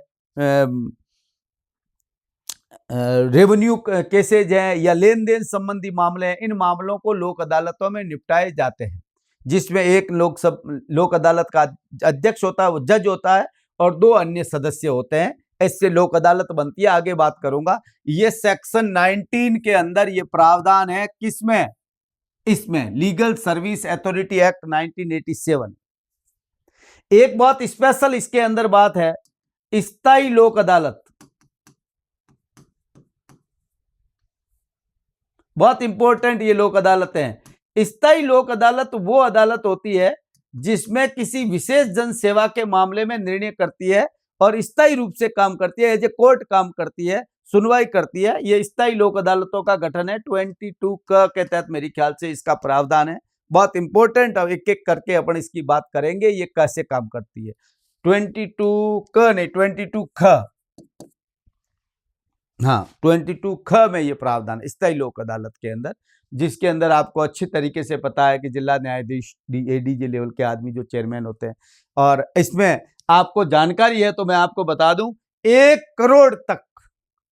रेवेन्यू केसेज हैं या लेन देन संबंधी मामले हैं, इन मामलों को लोक अदालतों में निपटाए जाते हैं, जिसमें एक लोक अदालत का अध्यक्ष होता है, वो जज होता है, और 2 अन्य सदस्य होते हैं। इससे लोक अदालत बनती है। आगे बात करूंगा। ये सेक्शन 19 के अंदर ये प्रावधान है, किसमें? इसमें लीगल सर्विस अथॉरिटी एक्ट 1987। एक बात स्पेशल इसके अंदर बात है, स्थायी लोक अदालत। बहुत इंपॉर्टेंट ये लोक अदालतें हैं। स्थायी लोक अदालत वो अदालत होती है जिसमें किसी विशेष जन सेवा के मामले में निर्णय करती है और स्थायी रूप से काम करती है, एज ए कोर्ट काम करती है, सुनवाई करती है। ये स्थायी लोक अदालतों का गठन है। 22 के तहत मेरे ख्याल से इसका प्रावधान है। बहुत इंपॉर्टेंट, अब एक एक करके अपन इसकी बात करेंगे, ये कैसे काम करती है। 22 ख, हाँ 22 ख में ये प्रावधान स्थायी लोक अदालत के अंदर, जिसके अंदर आपको अच्छी तरीके से पता है कि जिला न्यायाधीश एडीजे लेवल के आदमी जो चेयरमैन होते हैं, और इसमें आपको जानकारी है तो मैं आपको बता दूं, 1 करोड़ तक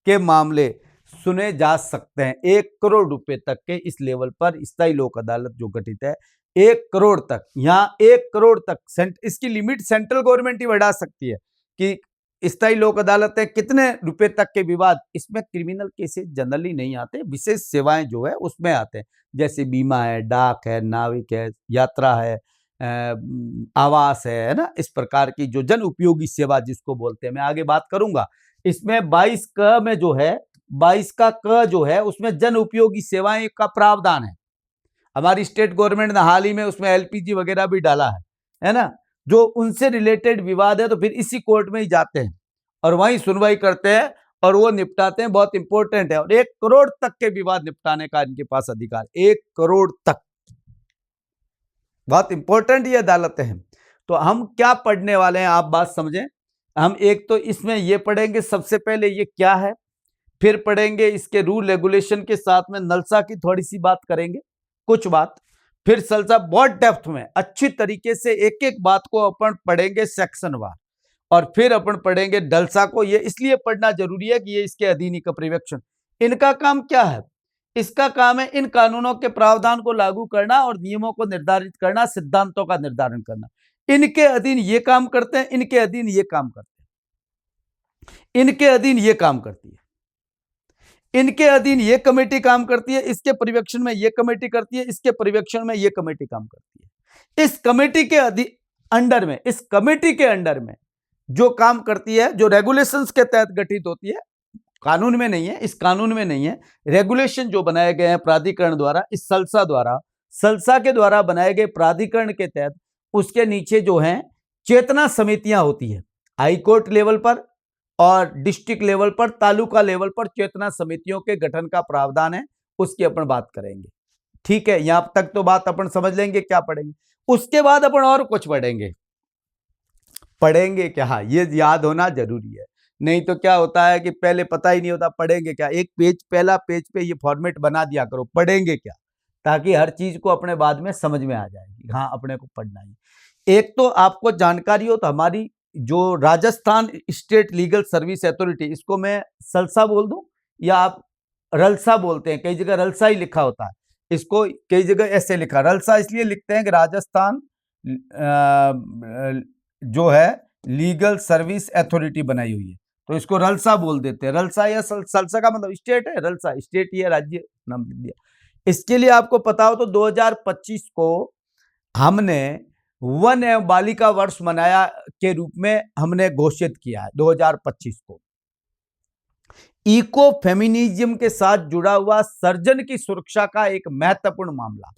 के मामले सुने जा सकते हैं। 1 करोड़ रुपए तक के इस लेवल पर स्थायी लोक अदालत जो गठित है, 1 करोड़ तक, यहाँ 1 करोड़ तक इसकी लिमिट सेंट्रल गवर्नमेंट ही बढ़ा सकती है कि स्थायी लोक अदालतें कितने रुपए तक के विवाद, इसमें क्रिमिनल केसेस जनरली नहीं आते, विशेष सेवाएं जो है उसमें आते हैं, जैसे बीमा है, डाक है, नाविक है, यात्रा है, आवास है ना, इस प्रकार की जो जन उपयोगी सेवा जिसको बोलते हैं। मैं आगे बात करूंगा। इसमें 22 क में जो है, 22 का क जो है उसमें जन उपयोगी सेवाएं का प्रावधान है। हमारी स्टेट गवर्नमेंट ने हाल ही में उसमें एलपीजी वगैरह भी डाला है ना, जो उनसे रिलेटेड विवाद है तो फिर इसी कोर्ट में ही जाते हैं और वहीं सुनवाई करते हैं और वो निपटाते हैं। बहुत इंपॉर्टेंट है। और 1 करोड़ तक के विवाद निपटाने का इनके पास अधिकार, 1 करोड़ तक। बहुत इंपॉर्टेंट ये अदालतें हैं। तो हम क्या पढ़ने वाले हैं, आप बात समझें। हम एक तो इसमें ये पढ़ेंगे, सबसे पहले ये क्या है, फिर पढ़ेंगे इसके रूल रेगुलेशन के साथ में नलसा की थोड़ी सी बात करेंगे, कुछ बात, फिर सलसा बहुत डेप्थ में अच्छी तरीके से एक एक बात को अपन पढ़ेंगे सेक्शन वार, और फिर अपन पढ़ेंगे डलसा को। ये इसलिए पढ़ना जरूरी है कि ये इसके अधीन का पर्यवेक्षण, इनका काम क्या है? इसका काम है इन कानूनों के प्रावधान को लागू करना और नियमों को निर्धारित करना, सिद्धांतों का निर्धारण करना। इनके अधीन ये काम करते हैं, इनके अधीन ये काम करते हैं, इनके अधीन ये काम करती है, इनके अधीन ये कमेटी काम करती है, इसके पर्यवेक्षण में ये कमेटी करती है, इसके पर्यवेक्षण में ये कमेटी काम करती है। इस कमेटी के अंडर में, इस कमेटी के अंडर में जो काम करती है, जो रेगुलेशंस के तहत गठित होती है, कानून में नहीं है, इस कानून में नहीं है, रेगुलेशन जो बनाए गए हैं प्राधिकरण द्वारा, इस सलसा द्वारा, सलसा के द्वारा बनाए गए प्राधिकरण के तहत, उसके नीचे जो है चेतना समितियां होती है, हाई कोर्ट लेवल पर और डिस्ट्रिक्ट लेवल पर, तालुका लेवल पर चेतना समितियों के गठन का प्रावधान है, उसकी अपन बात करेंगे। ठीक है, यहां तक तो बात अपन समझ लेंगे। क्या पढ़ेंगे उसके बाद अपन और कुछ पढ़ेंगे क्या, हाँ, ये याद होना जरूरी है, नहीं तो क्या होता है कि पहले पता ही नहीं होता पढ़ेंगे क्या। एक पेज, पहला पेज पे ये फॉर्मेट बना दिया करो, पढ़ेंगे क्या, ताकि हर चीज को अपने बाद में समझ में आ जाएगी। हाँ, अपने को पढ़ना ही। एक तो आपको जानकारी हो तो हमारी जो Rajasthan state legal service authority, इसको मैं सलसा बोल दूं या आप रलसा बोलते हैं, कई जगह रलसा ही लिखा होता है, इसको कई जगह ऐसे लिखा, रलसा इसलिए लिखते हैं कि राजस्थान जो है लीगल सर्विस अथॉरिटी बनाई हुई है, तो इसको रलसा बोल देते हैं। रलसा या सलसा का मतलब स्टेट है, रलसा स्टेट या राज्य नाम लिख दिया। इसके लिए आपको पता हो तो 2025 को हमने वन एवं बालिका वर्ष मनाया के रूप में हमने घोषित किया है 2025 को। इको फेमिनिज्म के साथ जुड़ा हुआ सर्जन की सुरक्षा का एक महत्वपूर्ण मामला।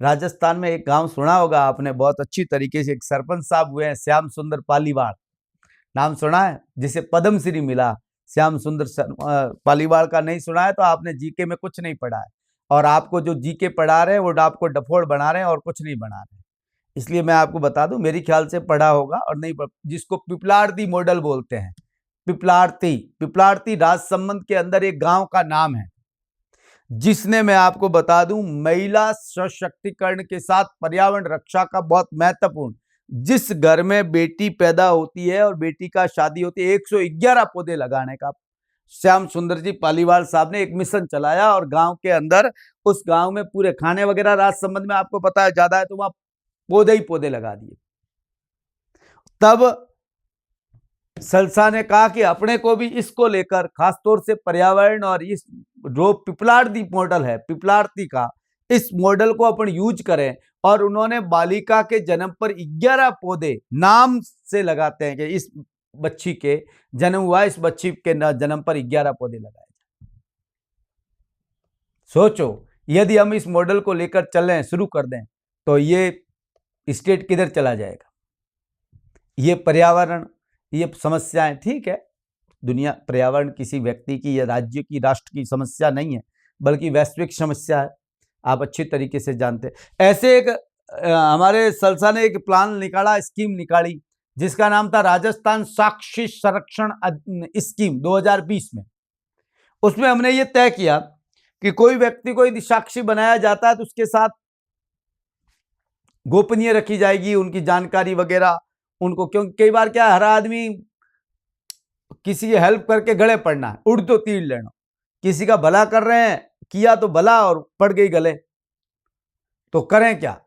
राजस्थान में एक गांव सुना होगा आपने, बहुत अच्छी तरीके से एक सरपंच साहब हुए हैं, श्याम सुंदर पालीवाल, नाम सुना है, जिसे पद्मश्री मिला। श्याम सुंदर पालीवाल का नहीं सुना है तो आपने जीके में कुछ नहीं पढ़ा है, और आपको जो जीके पढ़ा रहे हैं वो आपको डफोड़ बना रहे हैं और कुछ नहीं बना रहे हैं। इसलिए मैं आपको बता दूं, मेरी ख्याल से पढ़ा होगा और नहीं जिसको पिपलार्थी मॉडल बोलते हैं। पिपलार्थी राजसमंद के अंदर एक गांव का नाम है, जिसने, मैं आपको बता दूं, महिला सशक्तिकरण के साथ पर्यावरण रक्षा का बहुत महत्वपूर्ण, जिस घर में बेटी पैदा होती है और बेटी का शादी होती है, 111 पौधे लगाने का श्याम सुंदर जी पालीवाल साहब ने एक मिशन चलाया और गांव के अंदर, उस गांव में पूरे खाने वगैरह राज संबंध में आपको पता है ज्यादा है, तो वहां पौधे ही पौधे लगा दिए। तब सलसा ने कहा कि अपने को भी इसको लेकर, खासतौर से पर्यावरण और इस जो पिपलार्थी मॉडल है, पिपलार्थी का, इस मॉडल को अपन यूज करें। और उन्होंने बालिका के जन्म पर 11 पौधे नाम से लगाते हैं कि इस बच्ची के जन्म हुआ, इस बच्ची के जन्म पर 11 पौधे लगाए। सोचो, यदि हम इस मॉडल को लेकर चलें, शुरू कर दें, तो ये स्टेट किधर चला जाएगा। ये पर्यावरण, ये समस्याएं, ठीक है, दुनिया, पर्यावरण किसी व्यक्ति की या राज्य की, राष्ट्र की समस्या नहीं है, बल्कि वैश्विक समस्या है, आप अच्छी तरीके से जानते हैं। ऐसे एक हमारे सलसा ने एक प्लान निकाला, स्कीम निकाली, जिसका नाम था राजस्थान साक्षी संरक्षण स्कीम 2020 में। उसमें हमने ये तय किया कि कोई व्यक्ति को यदि साक्षी बनाया जाता है तो उसके साथ गोपनीय रखी जाएगी उनकी जानकारी वगैरह उनको, क्योंकि कई बार क्या, हर आदमी किसी की हेल्प करके गले पड़ना है, उड़ तो तीर लेना, किसी का भला कर रहे हैं, किया तो भला और पड़ गई गले, तो करें क्या।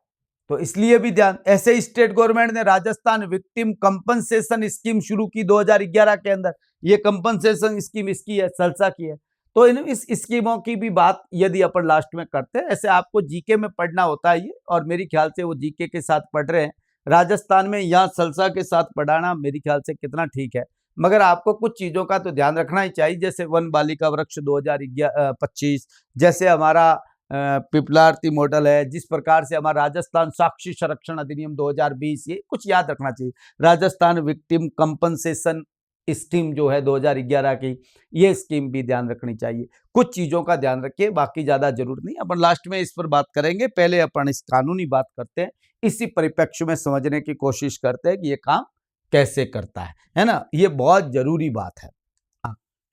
तो इसलिए भी ध्यान, ऐसे स्टेट गवर्नमेंट ने राजस्थान विक्टिम कंपनसेशन स्कीम शुरू की 2011 के अंदर। ये कंपनसेशन स्कीम इसकी है, सलसा की है। तो इस स्कीमों की भी बात यदि अपन लास्ट में करते हैं, ऐसे आपको जीके में पढ़ना होता है ये, और मेरे ख्याल से वो जीके के साथ पढ़ रहे हैं राजस्थान में, या सलसा के साथ पढ़ाना मेरे ख्याल से कितना ठीक है। मगर आपको कुछ चीजों का तो ध्यान रखना ही चाहिए, जैसे वन बालिका वृक्ष 2025, जैसे हमारा पिपलार्थी मॉडल है, जिस प्रकार से हमारा राजस्थान साक्षी संरक्षण अधिनियम 2020, ये कुछ याद रखना चाहिए। राजस्थान विक्टिम कंपनसेशन स्कीम जो है 2011 की, ये स्कीम भी ध्यान रखनी चाहिए। कुछ चीजों का ध्यान रखिए, बाकी ज्यादा जरूर नहीं, अपन लास्ट में इस पर बात करेंगे। पहले अपन इस कानूनी बात करते हैं, इसी परिप्रेक्ष्य में समझने की कोशिश करते हैं कि ये काम कैसे करता है ना, ये बहुत जरूरी बात है।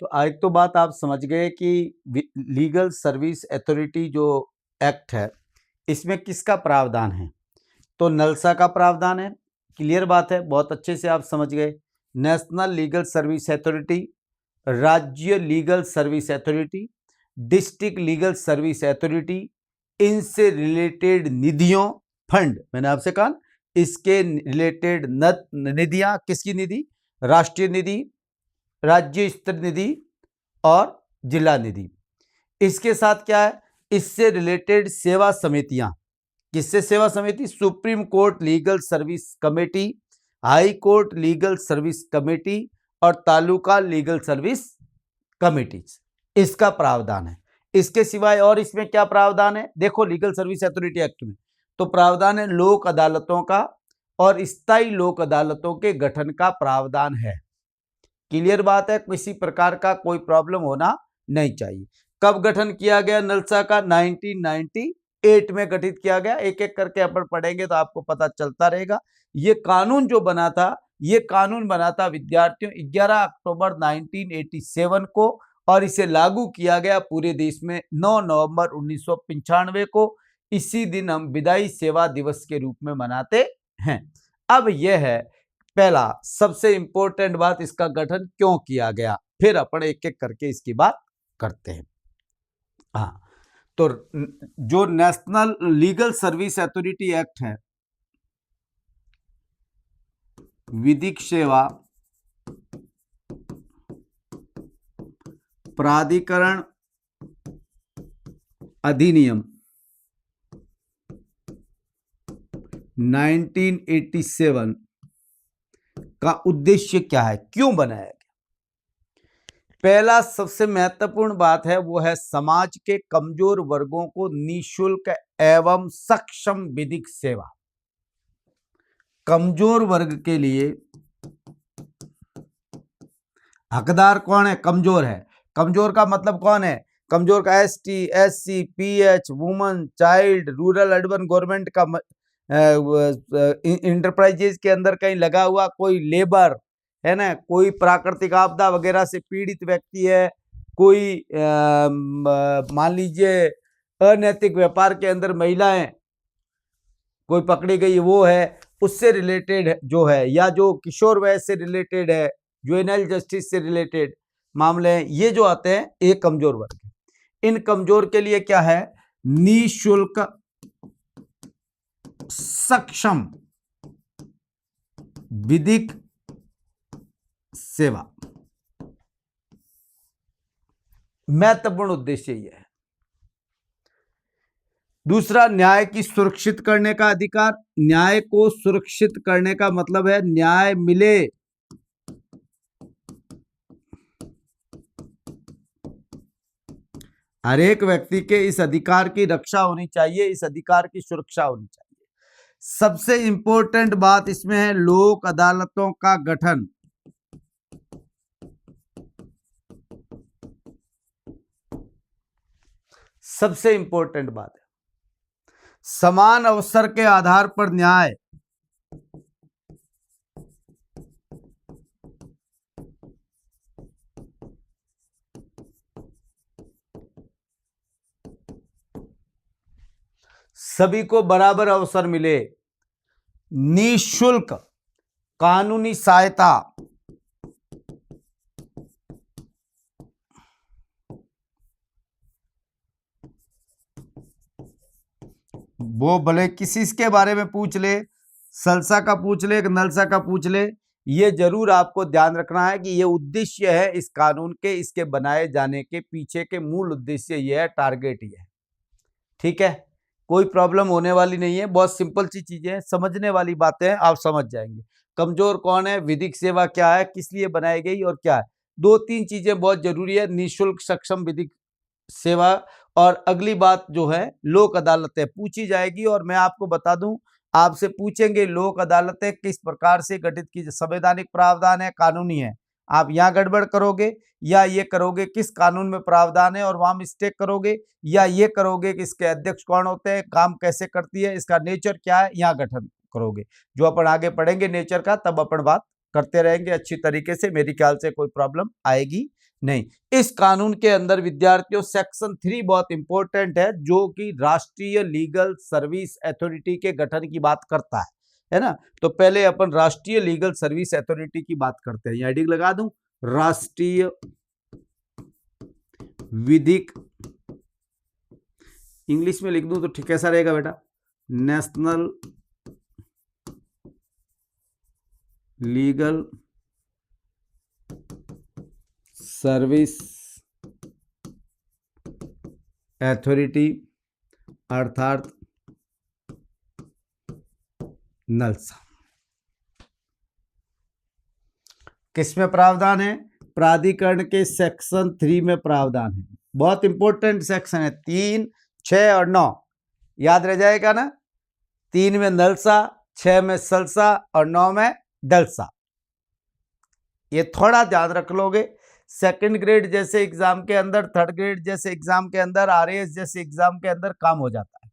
तो एक तो बात आप समझ गए कि लीगल सर्विस अथॉरिटी जो एक्ट है, इसमें किसका प्रावधान है, तो नलसा का प्रावधान है। क्लियर बात है, बहुत अच्छे से आप समझ गए। नेशनल लीगल सर्विस अथॉरिटी, राज्य legal service authority, district legal service authority, इनसे रिलेटेड निधियों, फंड, मैंने आपसे कहा इसके रिलेटेड निधियां, किसकी निधि, राष्ट्रीय निधि, राज्य स्तर निधि और जिला निधि। इसके साथ क्या है, इससे रिलेटेड सेवा समितियां, किससे सेवा समिति, supreme court legal service committee, high court legal service committee और तालुका लीगल सर्विस कमेटीज, इसका प्रावधान है। इसके सिवाय और इसमें क्या प्रावधान है, देखो लीगल सर्विस अथॉरिटी एक्ट में तो प्रावधान है लोक अदालतों का और स्थायी लोक अदालतों के गठन का प्रावधान है। क्लियर बात है, किसी प्रकार का कोई प्रॉब्लम होना नहीं चाहिए। कब गठन किया गया नलसा का, 1998 में गठित किया गया। एक एक करके अपन पढ़ेंगे तो आपको पता चलता रहेगा। ये कानून जो बना था, ये कानून बना था विद्यार्थियों 11 अक्टूबर 1987 को, और इसे लागू किया गया पूरे देश में 9 नवंबर 1995 को। इसी दिन हम विदाई सेवा दिवस के रूप में मनाते हैं। अब यह है पहला सबसे इंपॉर्टेंट बात, इसका गठन क्यों किया गया, फिर अपन एक एक करके इसकी बात करते हैं। हाँ, तो जो national legal service authority act है, विधिक सेवा प्राधिकरण अधिनियम 1987 का उद्देश्य क्या है, क्यों बनाया गया। पहला सबसे महत्वपूर्ण बात है वो है समाज के कमजोर वर्गों को निःशुल्क एवं सक्षम विधिक सेवा। कमजोर वर्ग के लिए हकदार कौन है, कमजोर है। कमजोर का मतलब कौन है, कमजोर का ST, SC, PH, woman, child, rural, urban, government का इंटरप्राइजेज के अंदर कहीं लगा हुआ कोई लेबर है ना, कोई प्राकृतिक आपदा वगैरह से पीड़ित व्यक्ति है, कोई मान लीजिए अनैतिक व्यापार के अंदर महिलाएं कोई पकड़ी गई वो है, उससे रिलेटेड जो है, या जो किशोर वय से रिलेटेड है, जुवेनाइल जस्टिस से रिलेटेड, मामले हैं, ये जो आते हैं ये कमजोर वर्ग है। इन कमजोर के लिए क्या है, निःशुल्क सक्षम विधिक सेवा, महत्वपूर्ण उद्देश्य यह है। दूसरा, न्याय की सुरक्षित करने का अधिकार। न्याय को सुरक्षित करने का मतलब है न्याय मिले, हर एक व्यक्ति के इस अधिकार की रक्षा होनी चाहिए, इस अधिकार की सुरक्षा होनी चाहिए। सबसे इंपॉर्टेंट बात इसमें है लोक अदालतों का गठन। सबसे इंपॉर्टेंट बात है समान अवसर के आधार पर न्याय। सभी को बराबर अवसर मिले, निःशुल्क कानूनी सहायता, वो भले किसी के बारे में पूछ ले, सलसा का पूछ ले, नलसा का पूछ ले, ये जरूर आपको ध्यान रखना है कि ये उद्देश्य है इस कानून के, इसके बनाए जाने के पीछे के मूल उद्देश्य ये है, टारगेट ये है। ठीक है, कोई प्रॉब्लम होने वाली नहीं है, बहुत सिंपल सी चीजें हैं, समझने वाली बातें हैं, आप समझ जाएंगे। कमजोर कौन है, विधिक सेवा क्या है, किस लिए बनाई गई और क्या है। 2-3 चीजें बहुत जरूरी है, निःशुल्क सक्षम विधिक सेवा, और अगली बात जो है लोक अदालतें पूछी जाएगी। और मैं आपको बता दूं, आपसे पूछेंगे लोक अदालतें किस प्रकार से गठित की, संवैधानिक प्रावधान है, कानूनी है, आप यहाँ गड़बड़ करोगे या ये करोगे किस कानून में प्रावधान है और वहां मिस्टेक करोगे, या ये करोगे कि इसके अध्यक्ष कौन होते हैं, काम कैसे करती है, इसका नेचर क्या है, यहाँ गठन करोगे। जो अपन आगे पढ़ेंगे नेचर का, तब अपन बात करते रहेंगे अच्छी तरीके से, मेरी ख्याल से कोई प्रॉब्लम आएगी नहीं। इस कानून के अंदर विद्यार्थियों सेक्शन 3 बहुत इंपॉर्टेंट है, जो कि राष्ट्रीय लीगल सर्विस अथॉरिटी के गठन की बात करता है ना। तो पहले अपन राष्ट्रीय लीगल सर्विस अथॉरिटी की बात करते हैं, हेडिंग लगा दूं, राष्ट्रीय विधिक, इंग्लिश में लिख दूं तो ठीक कैसा रहेगा बेटा, नेशनल लीगल सर्विस अथॉरिटी अर्थात नलसा। किसमें प्रावधान है, प्राधिकरण के सेक्शन 3 में प्रावधान है। बहुत इंपॉर्टेंट सेक्शन है, 3, 6 और 9 याद रह जाएगा ना। 3 में नलसा, 6 में सलसा और 9 में डलसा, ये थोड़ा ध्यान रख लोगे। सेकंड ग्रेड जैसे एग्जाम के अंदर, थर्ड ग्रेड जैसे एग्जाम के अंदर, आरएएस जैसे एग्जाम के अंदर काम हो जाता है।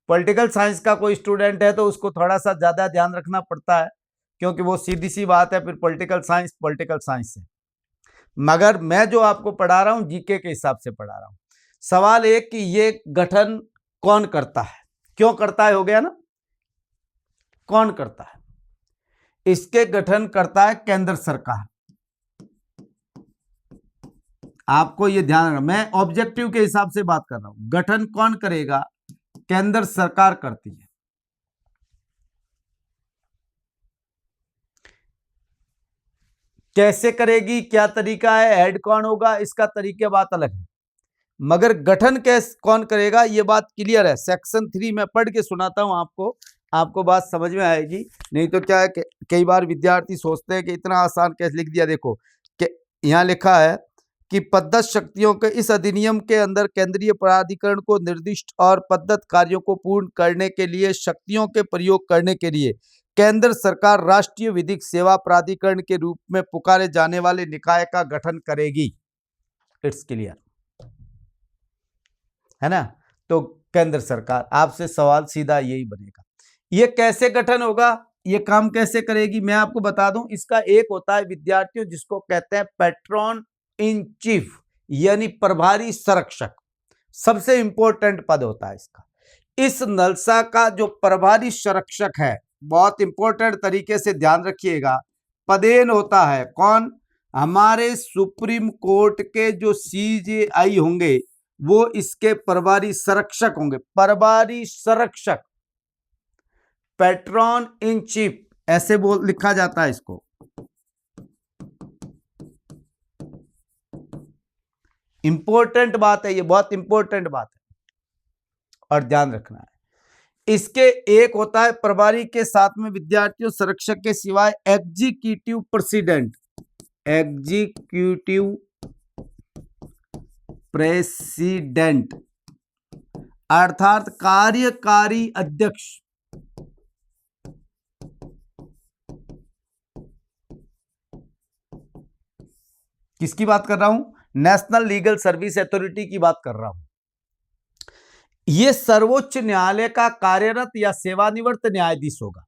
पॉलिटिकल साइंस का कोई स्टूडेंट है तो उसको थोड़ा सा ज्यादा ध्यान रखना पड़ता है, क्योंकि वो सीधी सी बात है, फिर पॉलिटिकल साइंस है। मगर मैं जो आपको पढ़ा रहा हूं जीके के हिसाब से पढ़ा रहा हूं। सवाल एक कि ये गठन कौन करता है, क्यों करता है, हो गया ना, कौन करता है, इसके गठन करता है केंद्र सरकार। आपको ये ध्यान रखना, मैं ऑब्जेक्टिव के हिसाब से बात कर रहा हूं। गठन कौन करेगा, केंद्र सरकार करती है। कैसे करेगी, क्या तरीका है, हेड कौन होगा, इसका तरीके बात अलग है, मगर गठन कैसे कौन करेगा ये बात क्लियर है। सेक्शन 3 में पढ़ के सुनाता हूं आपको बात समझ में आएगी। नहीं तो क्या है, कई बार विद्यार्थी सोचते हैं कि इतना आसान कैसे लिख दिया। देखो कि यहाँ लिखा है कि पद्धत शक्तियों के इस अधिनियम के अंदर केंद्रीय प्राधिकरण को निर्दिष्ट और पद्धत कार्यों को पूर्ण करने के लिए शक्तियों के प्रयोग करने के लिए केंद्र सरकार राष्ट्रीय विधिक सेवा प्राधिकरण के रूप में पुकारे जाने वाले निकाय का गठन करेगी। इट्स क्लियर है ना। तो केंद्र सरकार, आपसे सवाल सीधा यही बनेगा, ये कैसे गठन होगा, ये काम कैसे करेगी, मैं आपको बता दूं। इसका एक होता है विद्यार्थियों जिसको कहते हैं पैट्रॉन इन चीफ, यानी प्रभारी संरक्षक, सबसे इंपॉर्टेंट पद होता है इसका। इस नलसा का जो प्रभारी संरक्षक है, बहुत इंपॉर्टेंट तरीके से ध्यान रखिएगा, पदेन होता है कौन, हमारे सुप्रीम कोर्ट के जो सीजेआई होंगे वो इसके प्रभारी संरक्षक होंगे। प्रभारी संरक्षक, पैट्रॉन इन चीफ ऐसे बोल लिखा जाता है इसको। इंपॉर्टेंट बात है, ये बहुत इंपॉर्टेंट बात है और ध्यान रखना है। इसके एक होता है प्रभारी के साथ में विद्यार्थियों संरक्षक के सिवाय एग्जीक्यूटिव प्रेसिडेंट, एग्जीक्यूटिव प्रेसिडेंट अर्थात कार्यकारी अध्यक्ष। किसकी बात कर रहा हूं? नेशनल लीगल सर्विस अथॉरिटी की बात कर रहा हूं। यह सर्वोच्च न्यायालय का कार्यरत या सेवानिवृत्त न्यायाधीश होगा।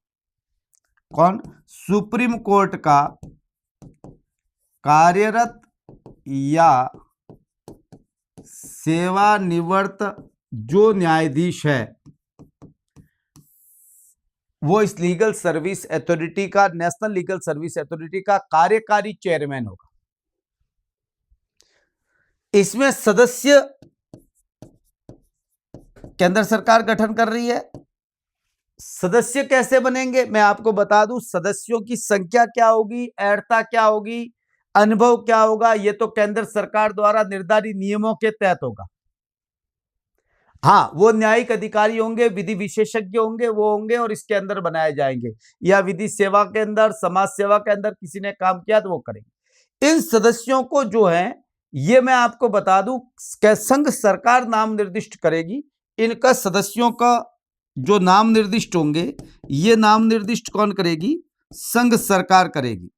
कौन? सुप्रीम कोर्ट का कार्यरत या सेवानिवृत्त जो न्यायाधीश है वो इस लीगल सर्विस अथॉरिटी का, नेशनल लीगल सर्विस अथॉरिटी का कार्यकारी चेयरमैन होगा। इसमें सदस्य केंद्र सरकार गठन कर रही है। सदस्य कैसे बनेंगे मैं आपको बता दूं। सदस्यों की संख्या क्या होगी, अर्हता क्या होगी, अनुभव क्या होगा, यह तो केंद्र सरकार द्वारा निर्धारित नियमों के तहत होगा। हाँ, वो न्यायिक अधिकारी होंगे, विधि विशेषज्ञ होंगे, वो होंगे और इसके अंदर बनाए जाएंगे, या विधि सेवा के अंदर, समाज सेवा के अंदर किसी ने काम किया तो वो करेंगे। इन सदस्यों को जो है ये मैं आपको बता दूं संघ सरकार नाम निर्दिष्ट करेगी। इनका सदस्यों का जो नाम निर्दिष्ट होंगे ये नाम निर्दिष्ट कौन करेगी? संघ सरकार करेगी।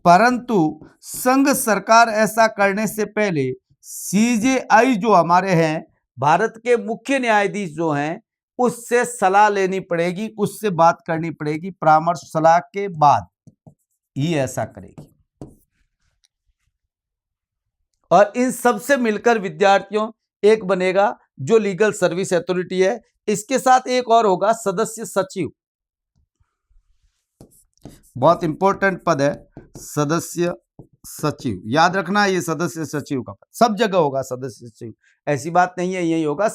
परंतु संघ सरकार ऐसा करने से पहले सीजेआई जो हमारे हैं, भारत के मुख्य न्यायाधीश जो हैं, उससे सलाह लेनी पड़ेगी, उससे बात करनी पड़ेगी। परामर्श सलाह के बाद ही ऐसा करेगी। और इन सबसे मिलकर विद्यार्थियों एक बनेगा जो लीगल सर्विस अथॉरिटी है। इसके साथ एक और होगा सदस्य सचिव, बहुत इंपॉर्टेंट पद है सदस्य सचिव। याद रखना ये सदस्य सचिव का पद सब जगह होगा। सदस्य सचिव ऐसी बात नहीं है, यही होगा।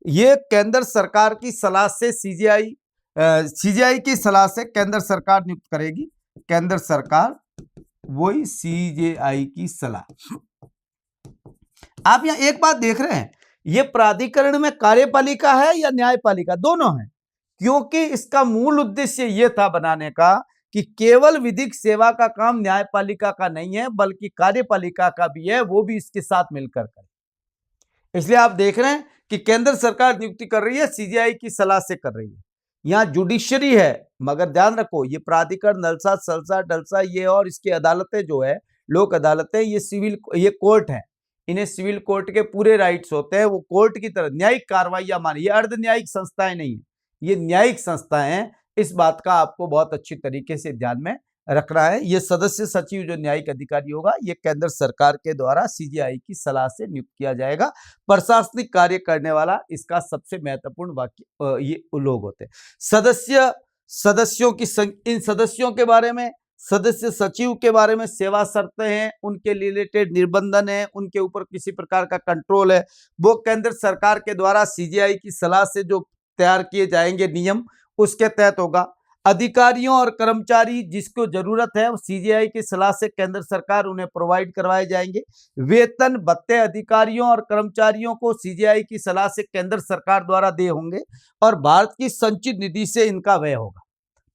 ये केंद्र सरकार की सलाह से सीजेआई की सलाह से केंद्र सरकार नियुक्त करेगी। केंद्र सरकार वही सीजेआई की सलाह। आप यहां एक बात देख रहे हैं, यह प्राधिकरण में कार्यपालिका है या न्यायपालिका? दोनों है, क्योंकि इसका मूल उद्देश्य यह था बनाने का कि केवल विधिक सेवा का काम न्यायपालिका का नहीं है बल्कि कार्यपालिका का भी है, वो भी इसके साथ मिलकर करे। इसलिए आप देख रहे हैं कि केंद्र सरकार नियुक्ति कर रही है, सीजेआई की सलाह से कर रही है। यहां जुडिशरी है, मगर ध्यान रखो ये प्राधिकरण नलसा सलसा डलसा ये और इसकी अदालतें जो है, लोक अदालतें, ये सिविल, ये कोर्ट है। इन्हें सिविल कोर्ट के पूरे राइट्स होते हैं। वो कोर्ट की तरह न्यायिक कार्रवाइयां मानी, ये अर्ध न्यायिक संस्थाएं नहीं है, ये न्यायिक संस्थाएं हैं। इस बात का आपको बहुत अच्छी तरीके से ध्यान में रखना है। ये सदस्य सचिव जो न्यायिक अधिकारी होगा ये केंद्र सरकार के द्वारा सीजेआई की सलाह से नियुक्त किया जाएगा। प्रशासनिक कार्य करने वाला इसका सबसे महत्वपूर्ण वाक्य ये लोग होते हैं। सदस्यों की इन सदस्यों के बारे में, सदस्य सचिव के बारे में सेवा शर्तें हैं, उनके रिलेटेड निबंधन है, उनके ऊपर किसी प्रकार का कंट्रोल है, वो केंद्र सरकार के द्वारा सीजेआई की सलाह से जो तैयार किए जाएंगे नियम उसके तहत होगा। अधिकारियों और कर्मचारी जिसको जरूरत है सीजेआई की सलाह से केंद्र सरकार उन्हें प्रोवाइड करवाए जाएंगे। वेतन भत्ते अधिकारियों और कर्मचारियों को सीजेआई की सलाह से केंद्र सरकार द्वारा दे होंगे और भारत की संचित निधि से इनका व्यय होगा।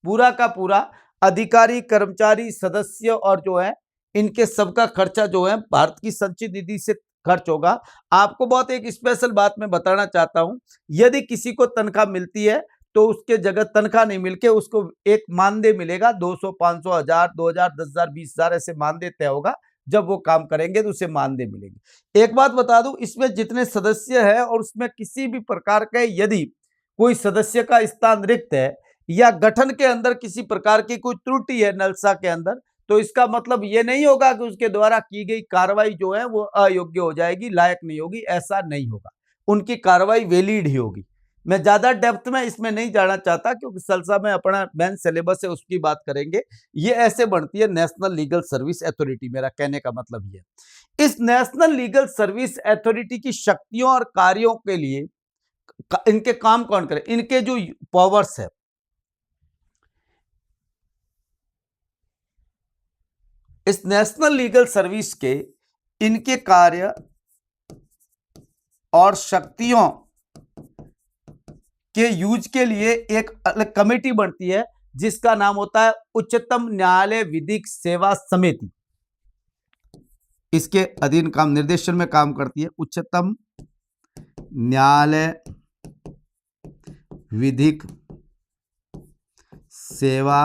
पूरा का पूरा अधिकारी, कर्मचारी, सदस्य और जो है इनके सबका खर्चा जो है भारत की संचित निधि से खर्च होगा। आपको बहुत एक स्पेशल बात मैं बताना चाहता हूं, यदि किसी को तनख्वाह मिलती है तो उसके जगह तनख्वाह नहीं मिलके उसको एक मानदेय मिलेगा। 200, 500, 1000, 2000, 10,000, 20,000 ऐसे मानदेय तय होगा। जब वो काम करेंगे तो उसे मानदेय मिलेगी। एक बात बता दूं, इसमें जितने सदस्य हैं और उसमें किसी भी प्रकार के यदि कोई सदस्य का स्थान रिक्त है या गठन के अंदर किसी प्रकार की कोई त्रुटि है नलसा के अंदर, तो इसका मतलब ये नहीं होगा कि उसके द्वारा की गई कार्रवाई जो है वो अयोग्य हो जाएगी, लायक नहीं होगी। ऐसा नहीं होगा, उनकी कार्रवाई वैलिड ही होगी। मैं ज्यादा डेप्थ में इसमें नहीं जाना चाहता क्योंकि सलसा में अपना मेन सिलेबस है, उसकी बात करेंगे। ये ऐसे बनती है नेशनल लीगल सर्विस अथॉरिटी, मेरा कहने का मतलब ये। इस नेशनल लीगल सर्विस अथॉरिटी की शक्तियों और कार्यों के लिए इनके काम कौन करे, इनके जो पावर्स है, इस नेशनल लीगल सर्विस के इनके कार्य और शक्तियों के यूज के लिए एक अलग कमेटी बनती है जिसका नाम होता है उच्चतम न्यायालय विधिक सेवा समिति। इसके अधीन काम निर्देशन में काम करती है उच्चतम न्यायालय विधिक सेवा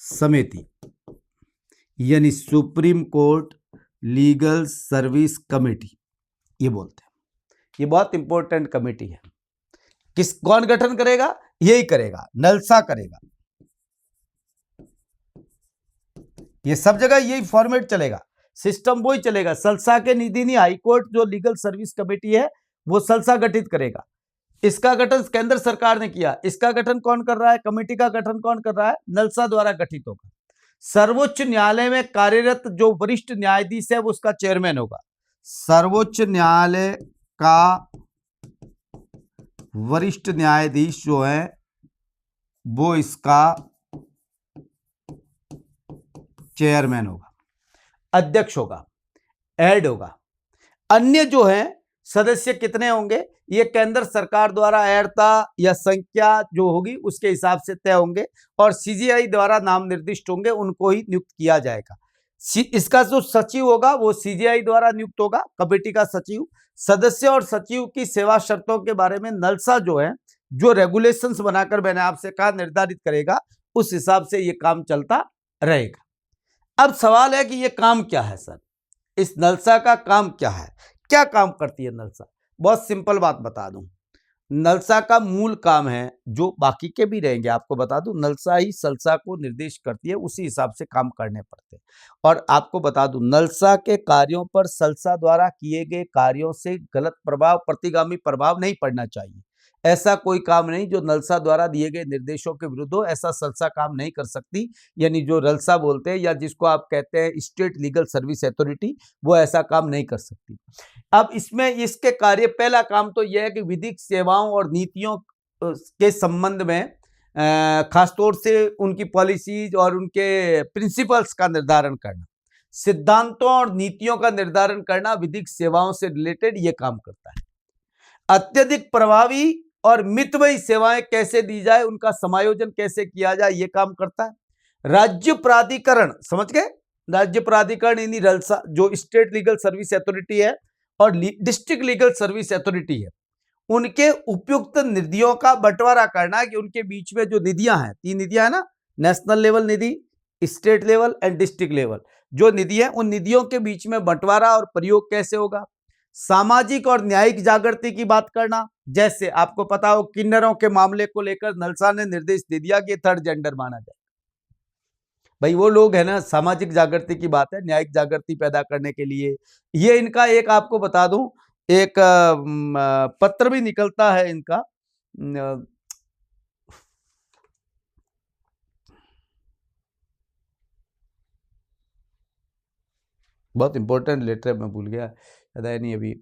समिति, यानी supreme court legal service committee ये बोलते हैं। ये बहुत इंपॉर्टेंट कमेटी है। कौन गठन करेगा? यही करेगा, नलसा करेगा। ये सब जगह यही फॉर्मेट चलेगा, सिस्टम वही चलेगा। सलसा के निधि नहीं, हाईकोर्ट जो लीगल सर्विस कमेटी है वो सलसा गठित करेगा। इसका गठन केंद्र सरकार ने किया। इसका गठन कौन कर रहा है? कमेटी का गठन कौन कर रहा है? नलसा द्वारा गठित होगा। सर्वोच्च न्यायालय में कार्यरत जो वरिष्ठ न्यायाधीश है वो उसका चेयरमैन होगा। सर्वोच्च न्यायालय का वरिष्ठ न्यायाधीश जो है वो इसका चेयरमैन होगा, अध्यक्ष होगा, हेड होगा। अन्य जो है सदस्य कितने होंगे ये केंद्र सरकार द्वारा अर्हता या संख्या जो होगी उसके हिसाब से तय होंगे और सीजीआई द्वारा नाम निर्दिष्ट होंगे, उनको ही नियुक्त किया जाएगा। इसका जो सचिव होगा वो सीजीआई द्वारा नियुक्त होगा, कमेटी का सचिव। सदस्य और सचिव की सेवा शर्तों के बारे में नलसा जो है जो रेगुलेशंस बनाकर मैंने आपसे कहा निर्धारित करेगा, उस हिसाब से ये काम चलता रहेगा। अब सवाल है कि ये काम क्या है सर, इस नलसा का काम क्या है, क्या काम करती है नलसा? बहुत सिंपल बात बता दूं, नलसा का मूल काम है जो बाकी के भी रहेंगे, आपको बता दूं नलसा ही सलसा को निर्देश करती है, उसी हिसाब से काम करने पड़ते हैं। और आपको बता दूं नलसा के कार्यों पर सलसा द्वारा किए गए कार्यों से गलत प्रभाव, प्रतिगामी प्रभाव नहीं पड़ना चाहिए। ऐसा कोई काम नहीं जो नलसा द्वारा दिए गए निर्देशों के विरुद्ध हो, ऐसा सलसा काम नहीं कर सकती। यानी जो रलसा बोलते हैं या जिसको आप कहते हैं स्टेट लीगल सर्विस अथॉरिटी, वो ऐसा काम नहीं कर सकती। अब इसमें इसके कार्य, पहला काम तो यह है कि विधिक सेवाओं और नीतियों के संबंध में खासतौर से उनकी पॉलिसीज और उनके प्रिंसिपल्स का निर्धारण करना, सिद्धांतों और नीतियों का निर्धारण करना विधिक सेवाओं से रिलेटेड ये काम करता है। अत्यधिक प्रभावी और मितव्ययी सेवाएं कैसे दी जाए, उनका समायोजन कैसे किया जाए, ये काम करता है। राज्य प्राधिकरण, समझ गए, राज्य प्राधिकरण यानी रलसा जो स्टेट लीगल सर्विस अथॉरिटी है और डिस्ट्रिक्ट लीगल सर्विस अथॉरिटी है, उनके उपयुक्त निधियों का बंटवारा करना कि उनके बीच में जो निधियां हैं, 3 निधियां है ना, national level Nidhi, state level and district level, जो निधि है उन निधियों के बीच में बंटवारा और प्रयोग कैसे होगा। सामाजिक और न्यायिक जागृति की बात करना, जैसे आपको पता हो किन्नरों के मामले को लेकर नलसा ने निर्देश दे दिया कि थर्ड जेंडर माना जाए। भाई वो लोग है ना, सामाजिक जागृति की बात है, न्यायिक जागृति पैदा करने के लिए ये इनका एक, आपको बता दूं, एक पत्र भी निकलता है इनका, बहुत इंपॉर्टेंट लेटर है, मैं भूल गया, याद है नहीं अभी,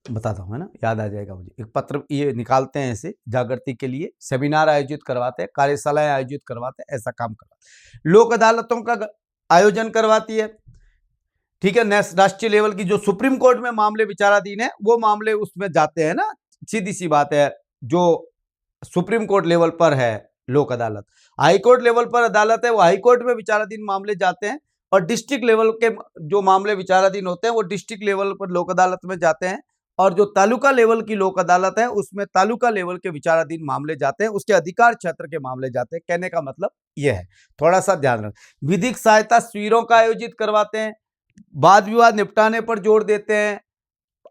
बताता हूँ है ना, याद आ जाएगा मुझे। एक पत्र ये निकालते हैं, ऐसे जागृति के लिए सेमिनार आयोजित करवाते हैं, कार्यशालाएं आयोजित करवाते हैं, ऐसा काम करवाते हैं। लोक अदालतों का आयोजन करवाती है, ठीक है। राष्ट्रीय लेवल की जो सुप्रीम कोर्ट में मामले विचाराधीन है वो मामले उसमें जाते हैं ना, सीधी सी बात है। जो सुप्रीम कोर्ट लेवल पर है लोक अदालत, हाई कोर्ट लेवल पर अदालत है, वो हाई कोर्ट में विचाराधीन मामले जाते हैं, और डिस्ट्रिक्ट लेवल के जो मामले विचाराधीन होते हैं वो डिस्ट्रिक्ट लेवल पर लोक अदालत में जाते हैं, और जो तालुका लेवल की लोक अदालत है उसमें तालुका लेवल के विचाराधीन मामले जाते हैं, उसके अधिकार क्षेत्र के मामले जाते हैं। कहने का मतलब यह है, थोड़ा सा ध्यान रखें। विधिक सहायता शिविरों का आयोजित करवाते हैं, वाद विवाद निपटाने पर जोर देते हैं,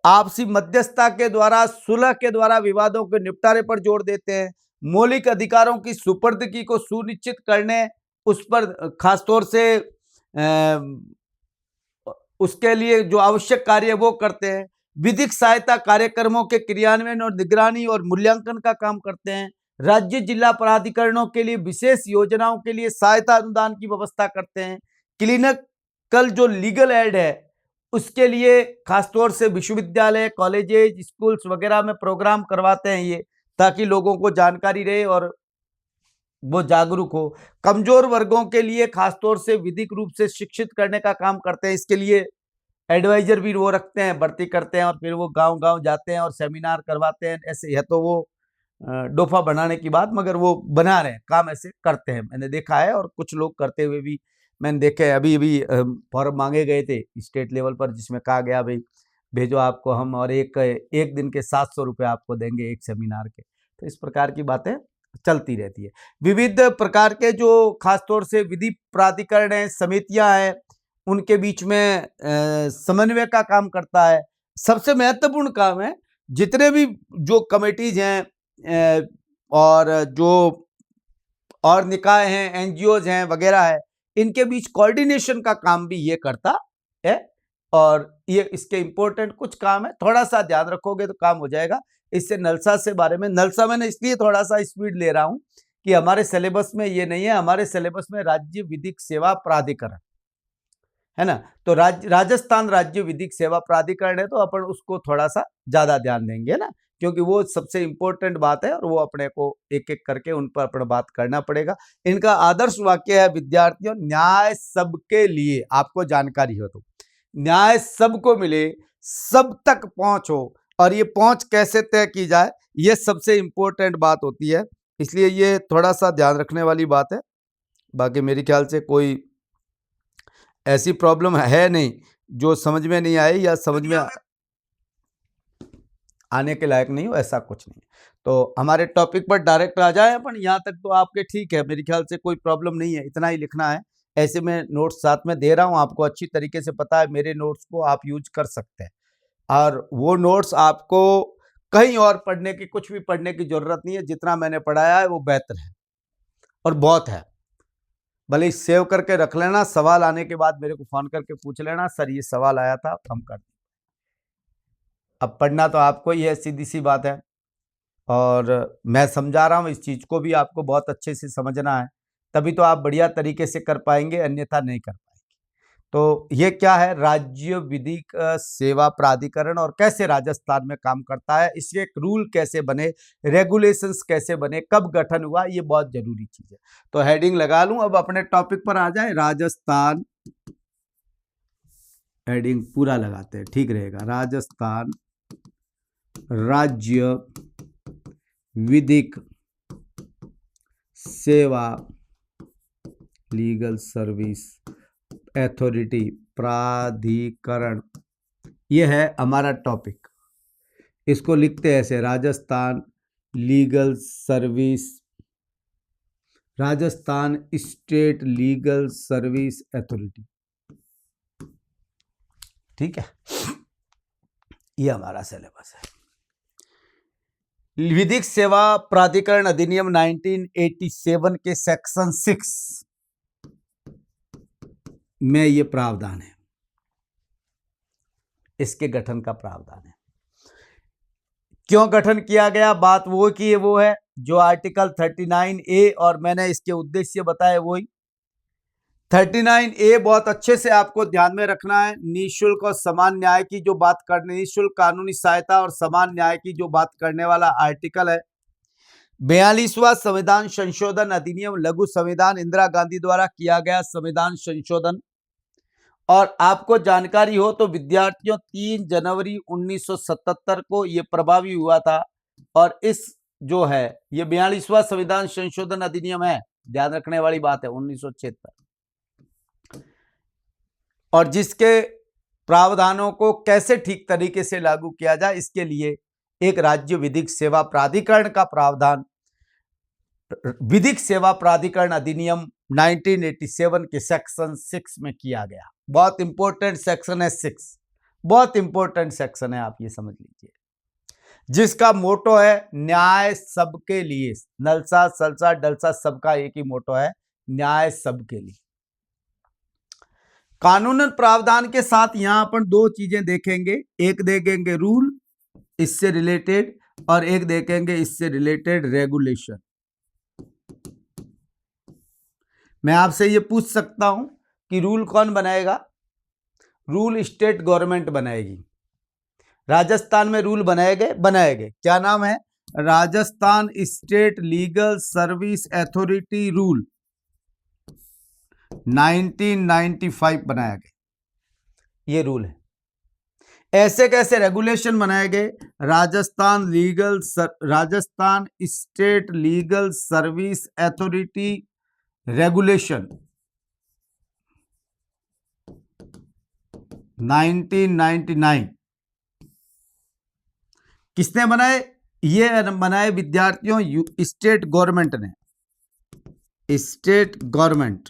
आपसी मध्यस्थता के द्वारा, सुलह के द्वारा विवादों के निपटारे पर जोर देते हैं, मौलिक अधिकारों की सुपुर्दगी को सुनिश्चित करने, उस पर खासतौर से उसके लिए जो आवश्यक कार्य वो करते हैं। विधिक सहायता कार्यक्रमों के क्रियान्वयन और निगरानी और मूल्यांकन का काम करते हैं। राज्य जिला प्राधिकरणों के लिए विशेष योजनाओं के लिए सहायता अनुदान की व्यवस्था करते हैं। क्लिनिकल जो लीगल एड है उसके लिए खासतौर से विश्वविद्यालय, कॉलेजेज, स्कूल्स वगैरह में प्रोग्राम करवाते हैं ये, ताकि लोगों को जानकारी रहे और वो जागरूक हो। कमजोर वर्गों के लिए खासतौर से विधिक रूप से शिक्षित करने का काम करते हैं। इसके लिए एडवाइजर भी वो रखते हैं, भर्ती करते हैं और फिर वो गांव-गांव जाते हैं और सेमिनार करवाते हैं। ऐसे है तो वो डोफा बनाने की बात, मगर वो बना रहे हैं, काम ऐसे करते हैं, मैंने देखा है और कुछ लोग करते हुए भी मैंने देखे हैं। अभी फॉर्म मांगे गए थे स्टेट लेवल पर, जिसमें कहा गया भाई भेजो आपको हम, और एक दिन के 700 रुपये आपको देंगे एक सेमिनार के। तो इस प्रकार की बातें चलती रहती है। विविध प्रकार के जो खासतौर से विधि प्राधिकरण हैं, समितियां हैं, उनके बीच में समन्वय का काम करता है। सबसे महत्वपूर्ण काम है, जितने भी जो कमेटीज हैं और जो और निकाय हैं, एनजीओज हैं वगैरह है, इनके बीच कोऑर्डिनेशन का काम भी ये करता है। और ये इसके इंपॉर्टेंट कुछ काम है, थोड़ा सा ध्यान रखोगे तो काम हो जाएगा। इससे नलसा से बारे में, नलसा मैंने इसलिए थोड़ा सा स्पीड ले रहा हूं कि हमारे सिलेबस में ये नहीं है। हमारे सिलेबस में राज्य विधिक सेवा प्राधिकरण है ना, तो राजस्थान राज्य विधिक सेवा प्राधिकरण है, तो अपन उसको थोड़ा सा ज्यादा ध्यान देंगे ना, क्योंकि वो सबसे इंपॉर्टेंट बात है और वो अपने को एक एक करके उन पर अपना बात करना पड़ेगा। इनका आदर्श वाक्य है, विद्यार्थियों न्याय सबके लिए, आपको जानकारी हो तो न्याय सबको मिले, सब तक पहुंच हो, और ये पहुंच कैसे तय की जाए, ये सबसे इंपॉर्टेंट बात होती है। इसलिए ये थोड़ा सा ध्यान रखने वाली बात है। बाकी मेरे ख्याल से कोई ऐसी प्रॉब्लम है नहीं जो समझ में नहीं आए या समझ में आने के लायक नहीं हो, ऐसा कुछ नहीं। तो हमारे टॉपिक पर डायरेक्ट आ जाए अपन, यहाँ तक तो आपके ठीक है, मेरे ख्याल से कोई प्रॉब्लम नहीं है, इतना ही लिखना है। ऐसे में नोट्स साथ में दे रहा हूँ, आपको अच्छी तरीके से पता है, मेरे नोट्स को आप यूज कर सकते हैं, और वो नोट्स आपको कहीं और पढ़ने की, कुछ भी पढ़ने की जरूरत नहीं है। जितना मैंने पढ़ाया है वो बेहतर है और बहुत है। भले सेव करके रख लेना, सवाल आने के बाद मेरे को फोन करके पूछ लेना, सर ये सवाल आया था, हम कर दें। अब पढ़ना तो आपको ही है, सीधी सी बात है, और मैं समझा रहा हूँ, इस चीज को भी आपको बहुत अच्छे से समझना है, तभी तो आप बढ़िया तरीके से कर पाएंगे, अन्यथा नहीं कर पाएंगे। तो ये क्या है, राज्य विधिक सेवा प्राधिकरण, और कैसे राजस्थान में काम करता है, इसके एक रूल कैसे बने, रेगुलेशंस कैसे बने, कब गठन हुआ, ये बहुत जरूरी चीज है। तो हेडिंग लगा लूं, अब अपने टॉपिक पर आ जाए। राजस्थान, हेडिंग पूरा लगाते हैं, ठीक रहेगा। राजस्थान राज्य विधिक सेवा लीगल सर्विस अथॉरिटी प्राधिकरण, ये है हमारा टॉपिक। इसको लिखते हैं ऐसे, Rajasthan legal service, Rajasthan state legal service authority, ठीक है, ये हमारा सिलेबस है। विधिक सेवा प्राधिकरण अधिनियम 1987 के सेक्शन 6 में ये प्रावधान है, इसके गठन का प्रावधान है। क्यों गठन किया गया, बात वो की वो है जो आर्टिकल 39A, और मैंने इसके उद्देश्य बताए वही। 39A बहुत अच्छे से आपको ध्यान में रखना है। निःशुल्क और समान न्याय की जो बात करने, निःशुल्क कानूनी सहायता और समान न्याय की जो बात करने वाला आर्टिकल है। 42वां संविधान संशोधन अधिनियम, लघु संविधान, इंदिरा गांधी द्वारा किया गया संविधान संशोधन। और आपको जानकारी हो तो विद्यार्थियों, 3 जनवरी 1977 को ये प्रभावी हुआ था, और इस जो है ये 42वां संविधान संशोधन अधिनियम है, ध्यान रखने वाली बात है, 1976, और जिसके प्रावधानों को कैसे ठीक तरीके से लागू किया जाए, इसके लिए एक राज्य विधिक सेवा प्राधिकरण का प्रावधान विधिक सेवा प्राधिकरण अधिनियम 1987 के सेक्शन 6 में किया गया। बहुत इंपॉर्टेंट सेक्शन है 6, बहुत इंपॉर्टेंट सेक्शन है, आप ये समझ लीजिए, जिसका मोटो है न्याय सबके लिए। नलसा, सलसा, डलसा सबका एक ही मोटो है, न्याय सबके लिए। कानूनन प्रावधान के साथ यहां अपन दो चीजें देखेंगे, एक देखेंगे रूल इससे रिलेटेड और एक देखेंगे इससे रिलेटेड रेगुलेशन। मैं आपसे ये पूछ सकता हूं कि रूल कौन बनाएगा? रूल स्टेट गवर्नमेंट बनाएगी। राजस्थान में रूल बनाए गए, क्या नाम है? Rajasthan state legal service authority rule 1995 बनाया गया, ये रूल है। ऐसे कैसे रेगुलेशन बनाए गए? Rajasthan state legal service authority regulation 1999 किसने बनाए? ये बनाए विद्यार्थियों स्टेट गवर्नमेंट ने, स्टेट गवर्नमेंट,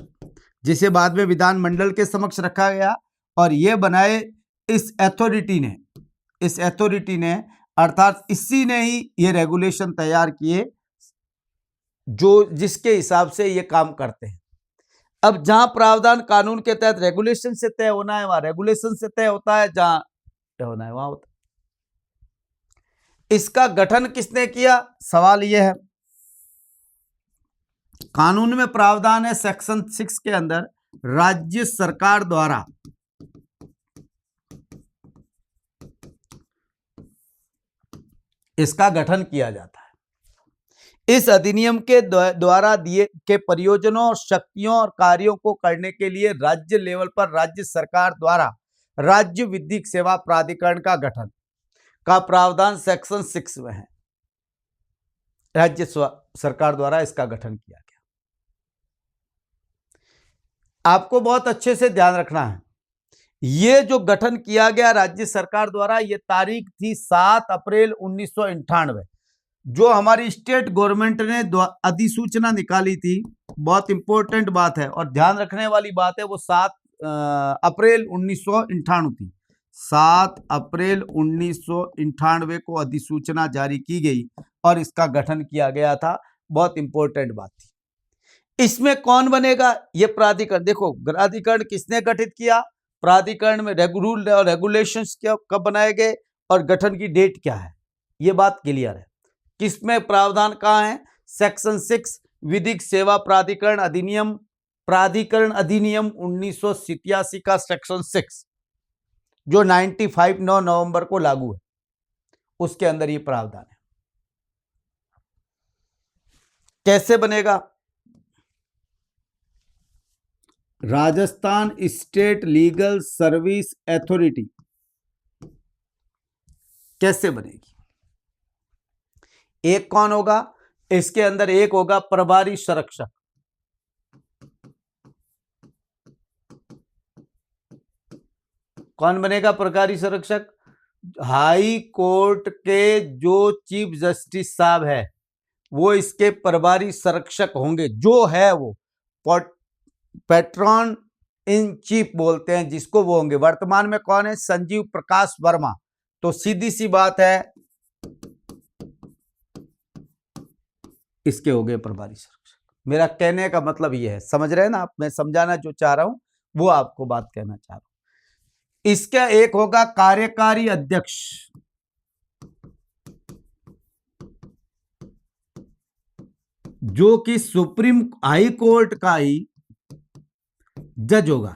जिसे बाद में विधानमंडल के समक्ष रखा गया। और ये बनाए इस अथॉरिटी ने अर्थात इसी ने ही ये रेगुलेशन तैयार किए जो जिसके हिसाब से ये काम करते हैं। अब जहां प्रावधान कानून के तहत रेगुलेशन से तय होना है वहां रेगुलेशन से तय होता है, जहां तय होना है वहां होता है। इसका गठन किसने किया? सवाल यह है। कानून में प्रावधान है सेक्शन 6 के अंदर राज्य सरकार द्वारा इसका गठन किया जाता है। इस अधिनियम के द्वारा दिए के प्रयोजनों और शक्तियों और कार्यों को करने के लिए राज्य लेवल पर राज्य सरकार द्वारा राज्य विधिक सेवा प्राधिकरण का गठन का प्रावधान सेक्शन 6 में है। राज्य सरकार द्वारा इसका गठन किया गया। आपको बहुत अच्छे से ध्यान रखना है, ये जो गठन किया गया राज्य सरकार द्वारा, ये तारीख थी 7 अप्रैल 1998, जो हमारी स्टेट गवर्नमेंट ने अधिसूचना निकाली थी। बहुत इंपॉर्टेंट बात है और ध्यान रखने वाली बात है, वो 7 अप्रैल 1998 थी। 7 अप्रैल 1998 को अधिसूचना जारी की गई और इसका गठन किया गया था। बहुत इंपॉर्टेंट बात थी। इसमें कौन बनेगा? ये प्राधिकरण। देखो, प्राधिकरण किसने गठित किया? प्राधिकरण में रूल और रेगुलेशंस कब बनाए गए और गठन की डेट क्या है, ये बात क्लियर है। किसमें प्रावधान कहाँ है? सेक्शन 6 विधिक सेवा प्राधिकरण अधिनियम 1987 का सेक्शन 6 जो 95 9 नवंबर को लागू है, उसके अंदर ये प्रावधान है। कैसे बनेगा? Rajasthan state legal service authority कैसे बनेगी? एक कौन होगा? इसके अंदर एक होगा प्रभारी संरक्षक। कौन बनेगा प्रभारी संरक्षक? हाई कोर्ट के जो चीफ जस्टिस साहब है वो इसके प्रभारी संरक्षक होंगे। जो है वो पैट्रन इन चीफ बोलते हैं जिसको, वो होंगे। वर्तमान में कौन है? संजीव प्रकाश वर्मा। तो सीधी सी बात है, इसके हो गए प्रभारी संरक्षक। मेरा कहने का मतलब यह है, समझ रहे हैं ना आप? मैं समझाना जो चाह रहा हूं वो आपको बात कहना चाह रहा हूं। इसका एक होगा कार्यकारी अध्यक्ष, जो कि सुप्रीम हाई कोर्ट का ही जज होगा।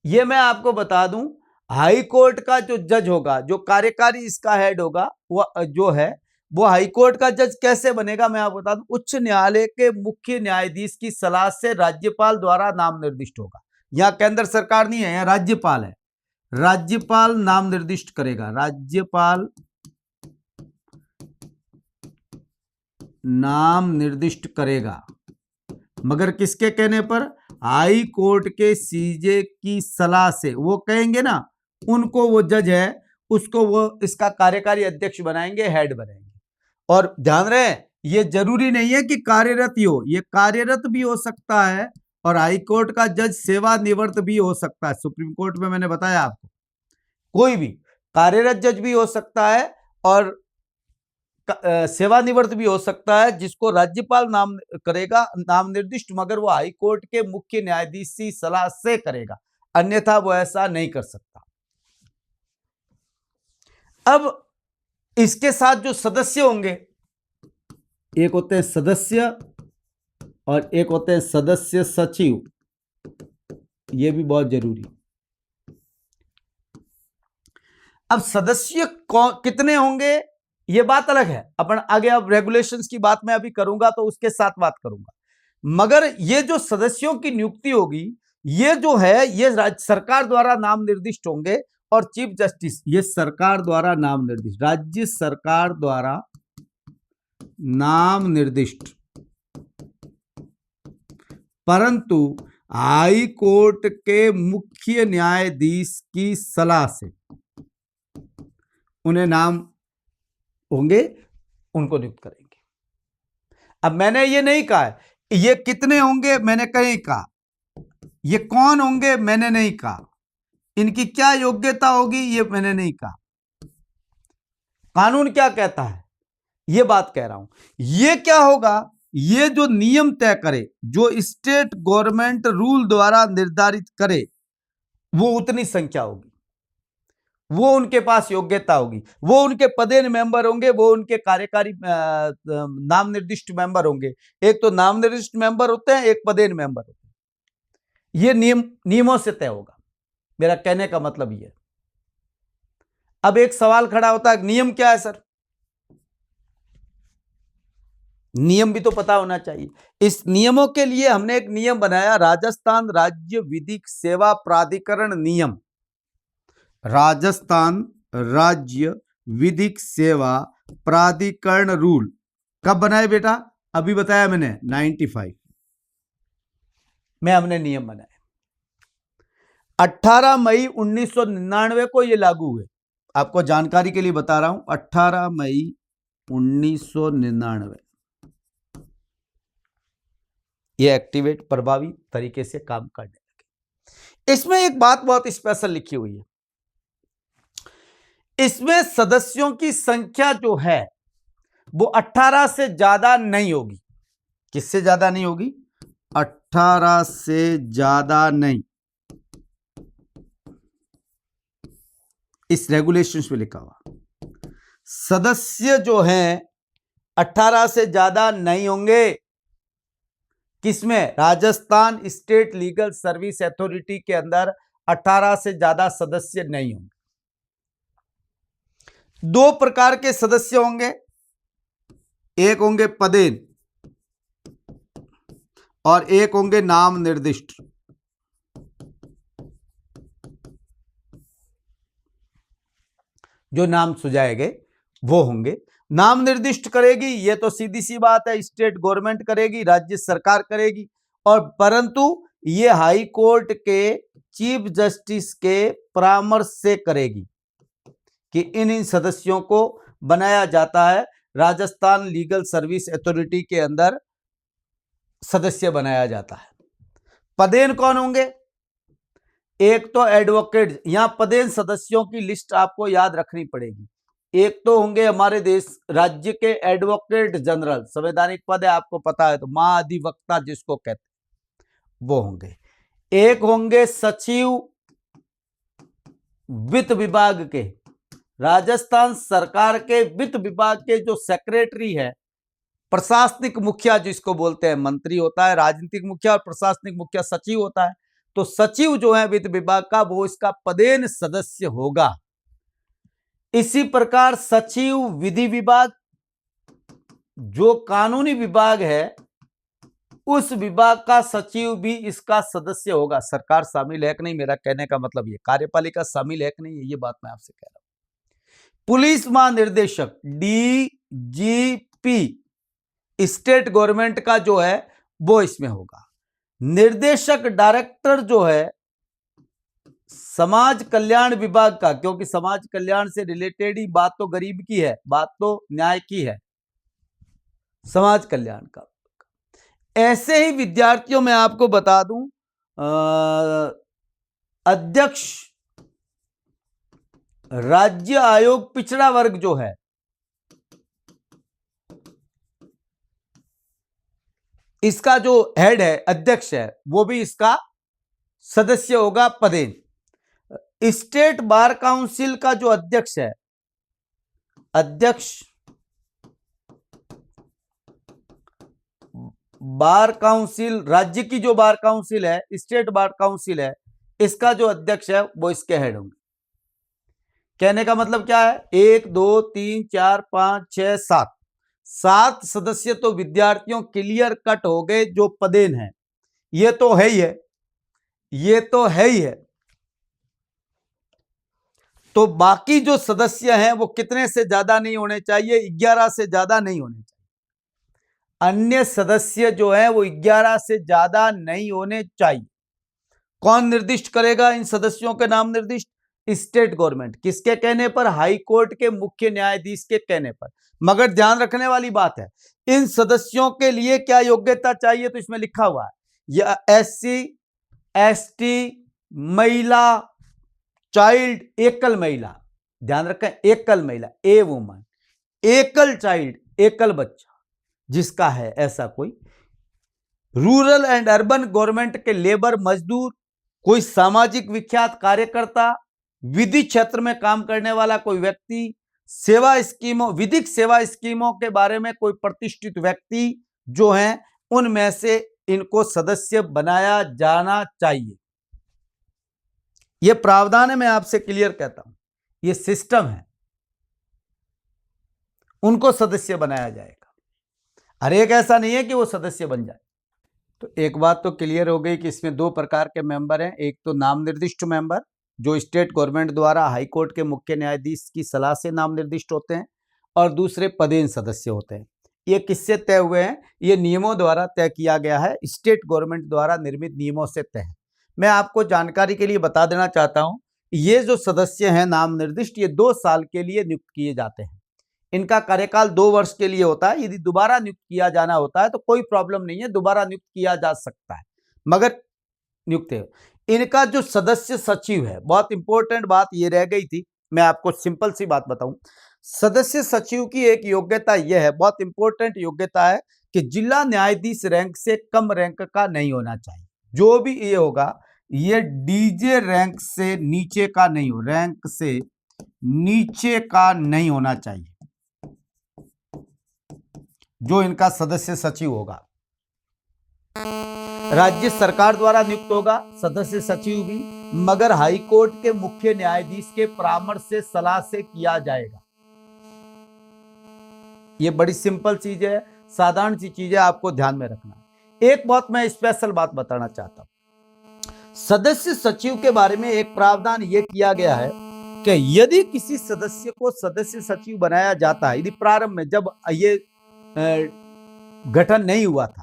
यह मैं आपको बता दूं, हाई कोर्ट का जो जज होगा, जो कार्यकारी इसका हेड होगा, वो जो है वो हाई कोर्ट का जज कैसे बनेगा मैं आपको बता दूं। उच्च न्यायालय के मुख्य न्यायाधीश की सलाह से राज्यपाल द्वारा नाम निर्दिष्ट होगा। यहां केंद्र सरकार नहीं है, यहां राज्यपाल है। राज्यपाल नाम निर्दिष्ट करेगा, राज्यपाल नाम निर्दिष्ट करेगा, मगर किसके कहने पर? हाई कोर्ट के सीजे की सलाह से। वो कहेंगे ना, उनको वो जज है उसको वो इसका कार्यकारी अध्यक्ष बनाएंगे, हेड बनाएंगे। और ध्यान रहे, ये जरूरी नहीं है कि कार्यरत ही हो, ये कार्यरत भी हो सकता है और हाई कोर्ट का जज सेवानिवृत्त भी हो सकता है। सुप्रीम कोर्ट में मैंने बताया आपको, कोई भी कार्यरत जज भी हो सकता है और सेवानिवृत्त भी हो सकता है, जिसको राज्यपाल नाम करेगा, नाम निर्दिष्ट, मगर वो हाई कोर्ट के मुख्य न्यायाधीश की सलाह से करेगा। अन्यथा वो ऐसा नहीं कर सकता। अब इसके साथ जो सदस्य होंगे, एक होते हैं सदस्य और एक होते हैं सदस्य सचिव, ये भी बहुत जरूरी। अब सदस्य कितने होंगे ये बात अलग है, अपन आगे अब रेगुलेशंस की बात मैं अभी करूंगा तो उसके साथ बात करूंगा। मगर ये जो सदस्यों की नियुक्ति होगी, ये जो है ये राज्य सरकार द्वारा नाम निर्दिष्ट होंगे, और चीफ जस्टिस ये सरकार द्वारा नाम निर्दिष्ट, राज्य सरकार द्वारा नाम निर्दिष्ट, परंतु हाई कोर्ट के मुख्य न्यायाधीश की सलाह से उन्हें नाम होंगे, उनको नियुक्त करेंगे। अब मैंने ये नहीं कहा ये कितने होंगे, मैंने कहीं कहा ये कौन होंगे, मैंने नहीं कहा इनकी क्या योग्यता होगी, ये मैंने नहीं कहा। कानून क्या कहता है ये बात कह रहा हूं। ये क्या होगा, ये जो नियम तय करे, जो स्टेट गवर्नमेंट रूल द्वारा निर्धारित करे, वो उतनी संख्या होगी, वो उनके पास योग्यता होगी, वो उनके पदेन मेंबर होंगे, वो उनके कार्यकारी नाम निर्दिष्ट मेंबर होंगे। एक तो नाम निर्दिष्ट मेंबर होते हैं, एक पदेन मेंबर होते हैं। ये नियमों से तय होगा, मेरा कहने का मतलब ये है। अब एक सवाल खड़ा होता है, नियम क्या है सर? नियम भी तो पता होना चाहिए। इस नियमों के लिए हमने एक नियम बनाया, राजस्थान राज्य विधिक सेवा प्राधिकरण नियम, राजस्थान राज्य विधिक सेवा प्राधिकरण रूल। कब बनाए बेटा? अभी बताया मैंने 95 में हमने नियम बनाए। 18 मई 1999 को ये लागू हुए। आपको जानकारी के लिए बता रहा हूं, 18 मई 1999 ये एक्टिवेट प्रभावी तरीके से काम करने लगे। इसमें एक बात बहुत स्पेशल लिखी हुई है, इसमें सदस्यों की संख्या जो है वो 18 से ज्यादा नहीं होगी। किससे ज्यादा नहीं होगी? 18 से ज्यादा नहीं, इस रेगुलेशंस में लिखा हुआ। सदस्य जो हैं 18 से ज्यादा नहीं होंगे। किसमें? Rajasthan state legal service authority के अंदर 18 से ज्यादा सदस्य नहीं होंगे। दो प्रकार के सदस्य होंगे, एक होंगे पदेन और एक होंगे नाम निर्दिष्ट। जो नाम सुझाए गए वो होंगे। नाम निर्दिष्ट करेगी ये तो सीधी सी बात है, स्टेट गवर्नमेंट करेगी, राज्य सरकार करेगी, और परंतु ये हाई कोर्ट के चीफ जस्टिस के परामर्श से करेगी कि इन सदस्यों को बनाया जाता है। राजस्थान लीगल सर्विस अथॉरिटी के अंदर सदस्य बनाया जाता है। पदेन कौन होंगे? एक तो एडवोकेट, यहां पदेन सदस्यों की लिस्ट आपको याद रखनी पड़ेगी। एक तो होंगे हमारे देश राज्य के एडवोकेट जनरल, संवैधानिक पद है आपको पता है, तो महाधिवक्ता जिसको कहते हैं वो होंगे। एक होंगे सचिव वित्त विभाग के, राजस्थान सरकार के वित्त विभाग के जो सेक्रेटरी है, प्रशासनिक मुखिया जिसको बोलते हैं, मंत्री होता है, राजनीतिक मुखिया और प्रशासनिक मुखिया सचिव होता है। तो सचिव जो है वित्त विभाग का, वो इसका पदेन सदस्य होगा। इसी प्रकार सचिव विधि विभाग, जो कानूनी विभाग है, उस विभाग का सचिव भी इसका सदस्य होगा। सरकार शामिल है कि नहीं, मेरा कहने का मतलब ये, कार्यपालिका शामिल है कि नहीं, ये बात मैं आपसे कह रहा हूं। पुलिस महानिदेशक डीजीपी स्टेट गवर्नमेंट का जो है वो इसमें होगा। निर्देशक डायरेक्टर जो है समाज कल्याण विभाग का, क्योंकि समाज कल्याण से रिलेटेड ही बात तो गरीब की है, बात तो न्याय की है, समाज कल्याण का। ऐसे ही विद्यार्थियों में आपको बता दूं, अध्यक्ष राज्य आयोग पिछड़ा वर्ग जो है, इसका जो हेड है, अध्यक्ष है, वो भी इसका सदस्य होगा पदेन। स्टेट बार काउंसिल का जो अध्यक्ष है, अध्यक्ष बार काउंसिल, राज्य की जो बार काउंसिल है, स्टेट बार काउंसिल है, इसका जो अध्यक्ष है वो इसके हेड होंगे। कहने का मतलब क्या है, 1 2 3 4 5 6 7 7 सदस्य तो विद्यार्थियों क्लियर कट हो गए जो पदेन है। ये तो है ही है, ये तो है ही है। तो बाकी जो सदस्य हैं वो कितने से ज्यादा नहीं होने चाहिए, 11 से ज्यादा नहीं होने चाहिए। अन्य सदस्य जो हैं वो 11 से ज्यादा नहीं होने चाहिए। कौन निर्दिष्ट करेगा इन सदस्यों के नाम निर्दिष्ट? State government. किसके कहने पर? हाई कोर्ट के मुख्य न्यायाधीश के कहने पर। मगर ध्यान रखने वाली बात है, इन सदस्यों के लिए क्या योग्यता चाहिए, तो इसमें लिखा हुआ है या SC ST, महिला, चाइल्ड, एकल महिला, ध्यान रखें, एकल महिला, ए वुमन, एकल चाइल्ड, एकल बच्चा जिसका है ऐसा कोई, रूरल एंड अर्बन गवर्नमेंट के लेबर मजदूर, कोई सामाजिक विख्यात कार्यकर्ता, विधि क्षेत्र में काम करने वाला कोई व्यक्ति, सेवा स्कीमों, विधिक सेवा स्कीमों के बारे में कोई प्रतिष्ठित व्यक्ति जो हैं, उनमें से इनको सदस्य बनाया जाना चाहिए। यह प्रावधान है, मैं आपसे क्लियर कहता हूं, यह सिस्टम है, उनको सदस्य बनाया जाएगा। हर एक ऐसा नहीं है कि वो सदस्य बन जाए। तो एक बात तो क्लियर हो गई कि इसमें 2 प्रकार के मेंबर हैं। एक तो नाम निर्दिष्ट मेंबर जो स्टेट गवर्नमेंट द्वारा हाई कोर्ट के मुख्य न्यायाधीश की सलाह से नाम निर्दिष्ट होते हैं, और दूसरे पदेन सदस्य होते हैं। ये किससे तय हुए हैं? ये नियमों द्वारा तय किया गया है, स्टेट गवर्नमेंट द्वारा निर्मित नियमों से तय है। मैं आपको जानकारी के लिए बता देना चाहता हूं, ये जो सदस्य हैं नाम निर्दिष्ट, ये 2 साल के लिए नियुक्त किए जाते हैं। इनका कार्यकाल 2 वर्ष के लिए होता है। यदि दोबारा नियुक्त किया जाना होता है तो कोई प्रॉब्लम नहीं है, दोबारा नियुक्त किया जा सकता है, मगर नियुक्त है। इनका जो सदस्य सचिव है, बहुत इंपॉर्टेंट बात ये रह गई थी, मैं आपको सिंपल सी बात बताऊं। सदस्य सचिव की एक योग्यता यह है, बहुत इंपॉर्टेंट योग्यता है, कि जिला न्यायाधीश रैंक से कम रैंक का नहीं होना चाहिए। जो भी ये होगा, ये डीजे रैंक से नीचे का नहीं हो, रैंक से नीचे का नहीं होना चाहिए जो इनका सदस्य सचिव होगा। राज्य सरकार द्वारा नियुक्त होगा सदस्य सचिव भी, मगर हाई कोर्ट के मुख्य न्यायाधीश के परामर्श से, सलाह से किया जाएगा। यह बड़ी सिंपल चीज है, साधारण सी चीज है, आपको ध्यान में रखना है। एक बहुत मैं स्पेशल बात बताना चाहता हूं। सदस्य सचिव के बारे में एक प्रावधान यह किया गया है कि यदि किसी सदस्य को सदस्य सचिव बनाया जाता है, यदि प्रारंभ में जब ये गठन नहीं हुआ था,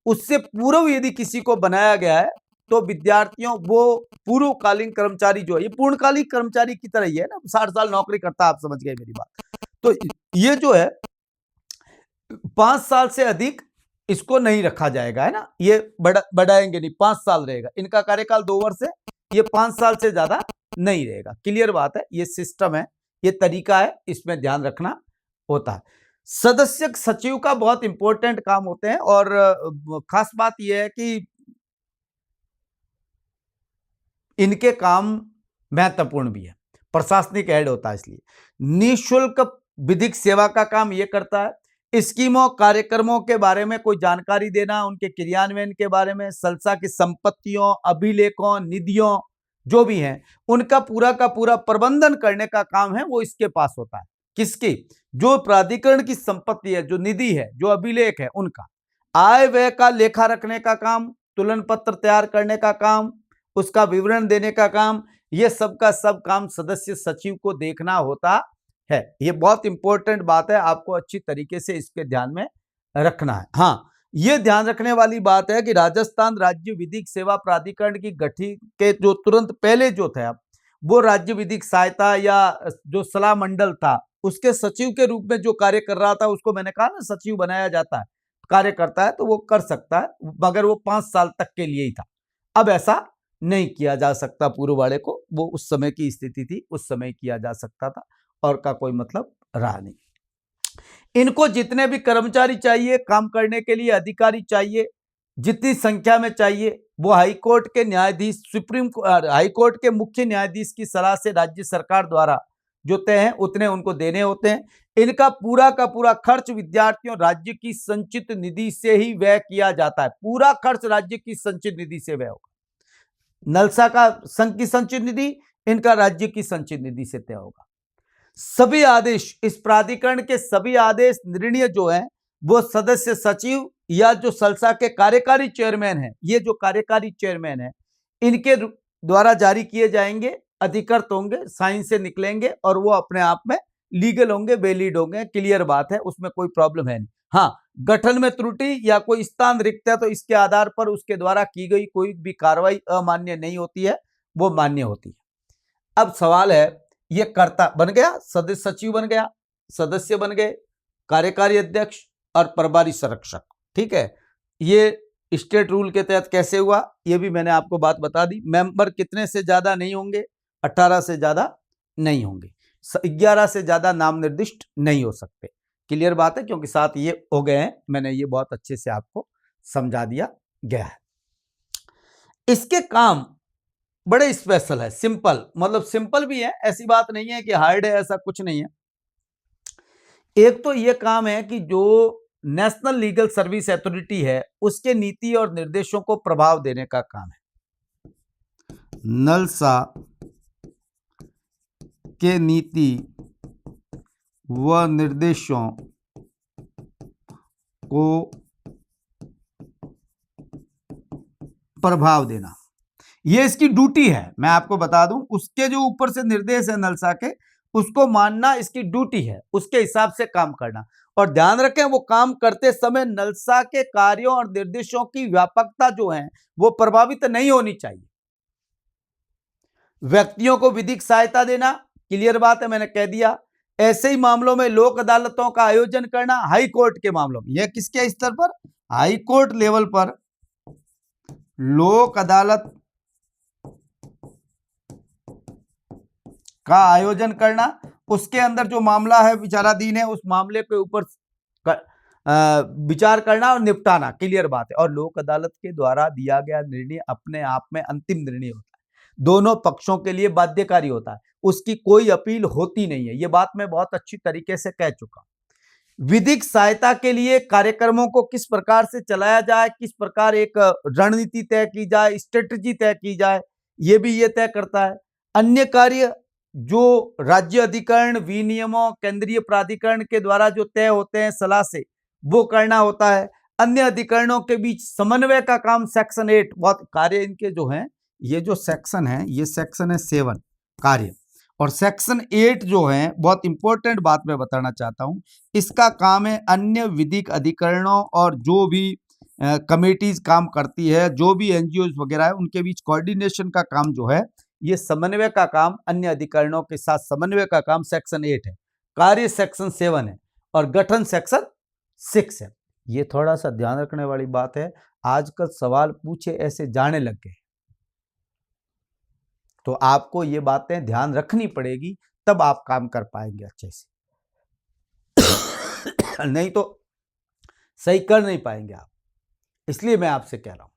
उससे पूर्व यदि किसी को बनाया गया है, तो विद्यार्थियों, वो पूर्वकालीन कर्मचारी जो है, ये पूर्णकालिक कर्मचारी की तरह ही है ना, 60 साल नौकरी करता है, आप समझ गए मेरी बात। तो ये जो है 5 साल से अधिक इसको नहीं रखा जाएगा, है ना, ये बढ़ाएंगे नहीं, 5 साल रहेगा। इनका कार्यकाल 2 वर्ष है, ये 5 साल से ज्यादा नहीं रहेगा। क्लियर बात है, ये सिस्टम है, ये तरीका है, इसमें ध्यान रखना होता है। सदस्य सचिव का बहुत इंपॉर्टेंट काम होते हैं, और खास बात यह है कि इनके काम महत्वपूर्ण भी है, प्रशासनिक हेड होता है, इसलिए निःशुल्क विधिक सेवा का काम यह करता है। स्कीमों, कार्यक्रमों के बारे में कोई जानकारी देना, उनके क्रियान्वयन के बारे में, संस्था की संपत्तियों, अभिलेखों, निधियों जो भी हैं, उनका पूरा का पूरा प्रबंधन करने का काम है वो इसके पास होता है। किसकी? जो प्राधिकरण की संपत्ति है, जो निधि है, जो अभिलेख है, उनका आय व्यय का लेखा रखने का काम, तुलन पत्र तैयार करने का काम, उसका विवरण देने का काम, ये सब का सब काम सदस्य सचिव को देखना होता है। ये बहुत इंपॉर्टेंट बात है, आपको अच्छी तरीके से इसके ध्यान में रखना है। हाँ, ये ध्यान रखने वाली बात है कि राजस्थान राज्य विधिक सेवा प्राधिकरण की गठन के जो तुरंत पहले जो था, वो राज्य विधिक सहायता या जो सलाह मंडल था, उसके सचिव के रूप में जो कार्य कर रहा था, उसको मैंने कहा ना सचिव बनाया जाता है, कार्य करता है तो वो कर सकता है, मगर वो 5 साल तक के लिए ही था। अब ऐसा नहीं किया जा सकता पूर्व वाले को, वो उस समय की स्थिति थी, उस समय किया जा सकता था, और का कोई मतलब रहा नहीं। इनको जितने भी कर्मचारी चाहिए काम करने के लिए, अधिकारी चाहिए, जितनी संख्या में चाहिए वो हाई कोर्ट के न्यायाधीश, हाई कोर्ट के मुख्य न्यायाधीश की सलाह से राज्य सरकार द्वारा जो तय है उतने उनको देने होते हैं। इनका पूरा का पूरा खर्च विद्यार्थियों राज्य की संचित निधि से ही व्यय किया जाता है। पूरा खर्च राज्य की संचित निधि से व्यय होगा। नलसा का संघ की संचित निधि, इनका राज्य की संचित निधि से तय होगा। सभी आदेश, इस प्राधिकरण के सभी आदेश निर्णय जो है वो सदस्य सचिव या जो सल्सा के कार्यकारी चेयरमैन है, ये जो कार्यकारी चेयरमैन है इनके द्वारा जारी किए जाएंगे, अधिकृत होंगे, साइन से निकलेंगे और वो अपने आप में लीगल होंगे, वैलिड होंगे। क्लियर बात है, उसमें कोई प्रॉब्लम है नहीं। हाँ, गठन में त्रुटि या कोई स्थान रिक्त है तो इसके आधार पर उसके द्वारा की गई कोई भी कार्रवाई अमान्य नहीं होती है, वो मान्य होती है। अब सवाल है, ये कर्ता बन गया, सदस्य सचिव बन गया, सदस्य बन गए, कार्यकारी अध्यक्ष और प्रभारी संरक्षक। ठीक है, ये स्टेट रूल के तहत कैसे हुआ ये भी मैंने आपको बात बता दी। मेंबर कितने से ज्यादा नहीं होंगे, 18 से ज्यादा नहीं होंगे, 11 से ज्यादा नाम निर्दिष्ट नहीं हो सकते। क्लियर बात है, क्योंकि साथ ये हो गए हैं, मैंने ये बहुत अच्छे से आपको समझा दिया गया है। इसके काम बड़े स्पेशल है, सिंपल, मतलब सिंपल भी है, ऐसी बात नहीं है कि हार्ड है, ऐसा कुछ नहीं है। एक तो ये काम है कि जो नेशनल लीगल सर्विस अथॉरिटी है उसके नीति और निर्देशों को प्रभाव देने का काम है। नलसा के नीति व निर्देशों को प्रभाव देना, ये इसकी ड्यूटी है। मैं आपको बता दूं, उसके जो ऊपर से निर्देश है नलसा के, उसको मानना इसकी ड्यूटी है, उसके हिसाब से काम करना। और ध्यान रखें, वो काम करते समय नलसा के कार्यों और निर्देशों की व्यापकता जो है वो प्रभावित नहीं होनी चाहिए। व्यक्तियों को विधिक सहायता देना, क्लियर बात है, मैंने कह दिया। ऐसे ही मामलों में लोक अदालतों का आयोजन करना, हाई कोर्ट के मामलों में, यह किसके स्तर पर, हाई कोर्ट लेवल पर लोक अदालत का आयोजन करना, उसके अंदर जो मामला है विचाराधीन है उस मामले के ऊपर विचार करना और निपटाना। क्लियर बात है। और लोक अदालत के द्वारा दिया गया निर्णय अपने आप में अंतिम निर्णय होता है, दोनों पक्षों के लिए बाध्यकारी होता है, उसकी कोई अपील होती नहीं है। यह बात मैं बहुत अच्छी तरीके से कह चुका। विधिक सहायता के लिए कार्यक्रमों को किस प्रकार से चलाया जाए, किस प्रकार एक रणनीति तय की जाए, स्ट्रेटजी तय की जाए, यह भी ये तय करता है। अन्य कार्य जो राज्य अधिकरण, विनियमों, केंद्रीय प्राधिकरण के द्वारा जो तय होते हैं सलाह से, वो करना होता है। अन्य अधिकरणों के बीच समन्वय का काम सेक्शन 8, बहुत कार्य इनके जो हैं, ये जो सेक्शन है, ये सेक्शन है 7 कार्य, और सेक्शन 8 जो है, बहुत इंपॉर्टेंट बात मैं बताना चाहता हूं, इसका काम है अन्य विधिक अधिकरणों और जो भी कमेटीज काम करती है, जो भी एनजीओ वगैरह है, उनके बीच कोऑर्डिनेशन का काम जो है, ये समन्वय का काम, अन्य अधिकरणों के साथ समन्वय का काम सेक्शन 8 है, कार्य सेक्शन 7 है और गठन सेक्शन 6 है। ये थोड़ा सा ध्यान रखने वाली बात है, आजकल सवाल पूछे ऐसे जाने लग गए, तो आपको ये बातें ध्यान रखनी पड़ेगी, तब आप काम कर पाएंगे अच्छे से नहीं तो सही कर नहीं पाएंगे आप। इसलिए मैं आपसे कह रहा हूं।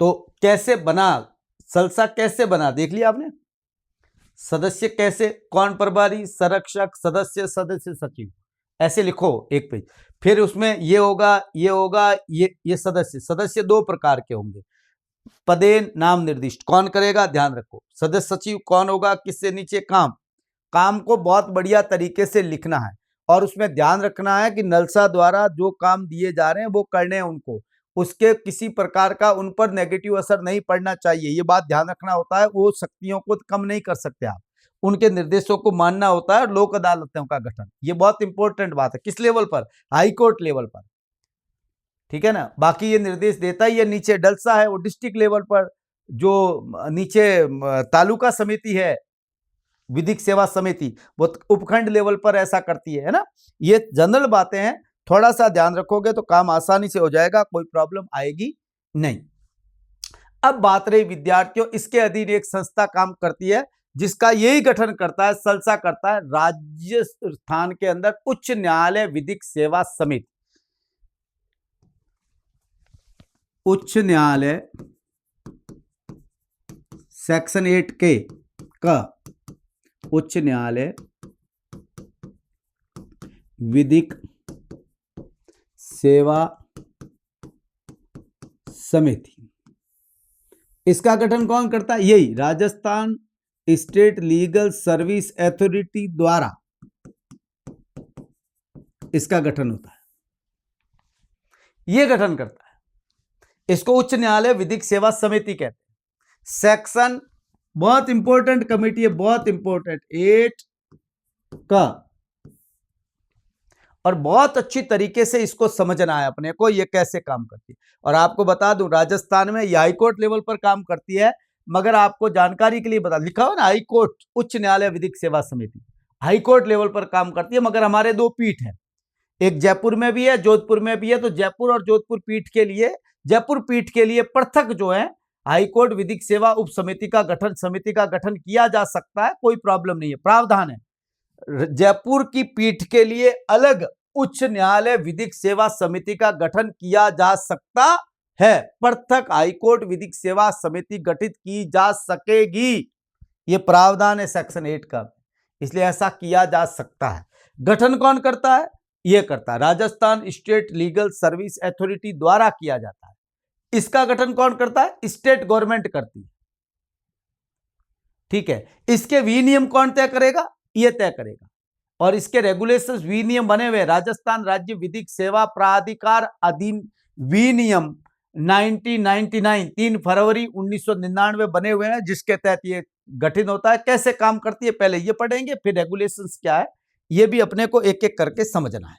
तो कैसे बना सल्सा, कैसे बना देख लिया आपने, सदस्य कैसे, कौन प्रभारी, संरक्षक, सदस्य, सदस्य सचिव, ऐसे लिखो एक पेज। फिर उसमें ये होगा, ये होगा, ये सदस्य, सदस्य 2 प्रकार के होंगे, पदे नाम निर्दिष्ट, कौन करेगा ध्यान रखो। सदस्य सचिव कौन होगा, किससे नीचे काम, काम को बहुत बढ़िया तरीके से लिखना है और उसमें ध्यान रखना है कि नलसा द्वारा जो काम दिए जा रहे हैं वो करने हैं उनको, उसके किसी प्रकार का उन पर नेगेटिव असर नहीं पड़ना चाहिए, ये बात ध्यान रखना होता है। वो शक्तियों को कम नहीं कर सकते आप, उनके निर्देशों को मानना होता है। लोक अदालतों का गठन, ये बहुत इंपॉर्टेंट बात है, किस लेवल पर, हाई कोर्ट लेवल पर, ठीक है ना। बाकी ये निर्देश देता ही है, नीचे डलसा है वो डिस्ट्रिक्ट लेवल पर, जो नीचे तालुका समिति है, विधिक सेवा समिति, वो उपखंड लेवल पर ऐसा करती है ना। ये जनरल बातें हैं, थोड़ा सा ध्यान रखोगे तो काम आसानी से हो जाएगा, कोई प्रॉब्लम आएगी नहीं। अब बात रही विद्यार्थियों, इसके अधीन एक संस्था काम करती है जिसका यही गठन करता है, सल्सा करता है, राजस्थान के अंदर उच्च न्यायालय विधिक सेवा समिति। उच्च न्यायालय सेक्शन 8K का उच्च न्यायालय विधिक सेवा समिति, इसका गठन कौन करता है? यही Rajasthan state legal service authority द्वारा इसका गठन होता है, यह गठन करता है। इसको उच्च न्यायालय विधिक सेवा समिति कहते हैं। सेक्शन बहुत इंपॉर्टेंट कमेटी है, बहुत इंपॉर्टेंट 8 का, और बहुत अच्छी तरीके से इसको समझना है अपने को ये कैसे काम करती है। और आपको बता दूं राजस्थान में ये हाईकोर्ट लेवल पर काम करती है, मगर आपको जानकारी के लिए बता, लिखा हो ना हाईकोर्ट उच्च न्यायालय विधिक सेवा समिति, हाईकोर्ट लेवल पर काम करती है। मगर हमारे 2 पीठ है, एक जयपुर में भी है, जोधपुर में भी है। तो जयपुर और जोधपुर पीठ के लिए, जयपुर पीठ के लिए पृथक जो है हाईकोर्ट विधिक सेवा उप समिति का गठन किया जा सकता है, कोई प्रॉब्लम नहीं है, प्रावधान है। जयपुर की पीठ के लिए अलग उच्च न्यायालय विधिक सेवा समिति का गठन किया जा सकता है, पृथक हाईकोर्ट विधिक सेवा समिति गठित की जा सकेगी, यह प्रावधान है सेक्शन 8 का, इसलिए ऐसा किया जा सकता है। गठन कौन करता है? यह करता है Rajasthan state legal service authority द्वारा किया जाता है। इसका गठन कौन करता है? स्टेट गवर्नमेंट करती है, ठीक है। इसके विनियम कौन तय करेगा? यह तय करेगा। और इसके रेगुलेशंस विनियम बने हुए राजस्थान राज्य विधिक सेवा प्राधिकार अधिनियम विनियम 1999 3 फरवरी 1999 बने हुए हैं, जिसके तहत ये गठित होता है। कैसे काम करती है पहले ये पढ़ेंगे, फिर रेगुलेशंस क्या है ये भी अपने को एक एक करके समझना है।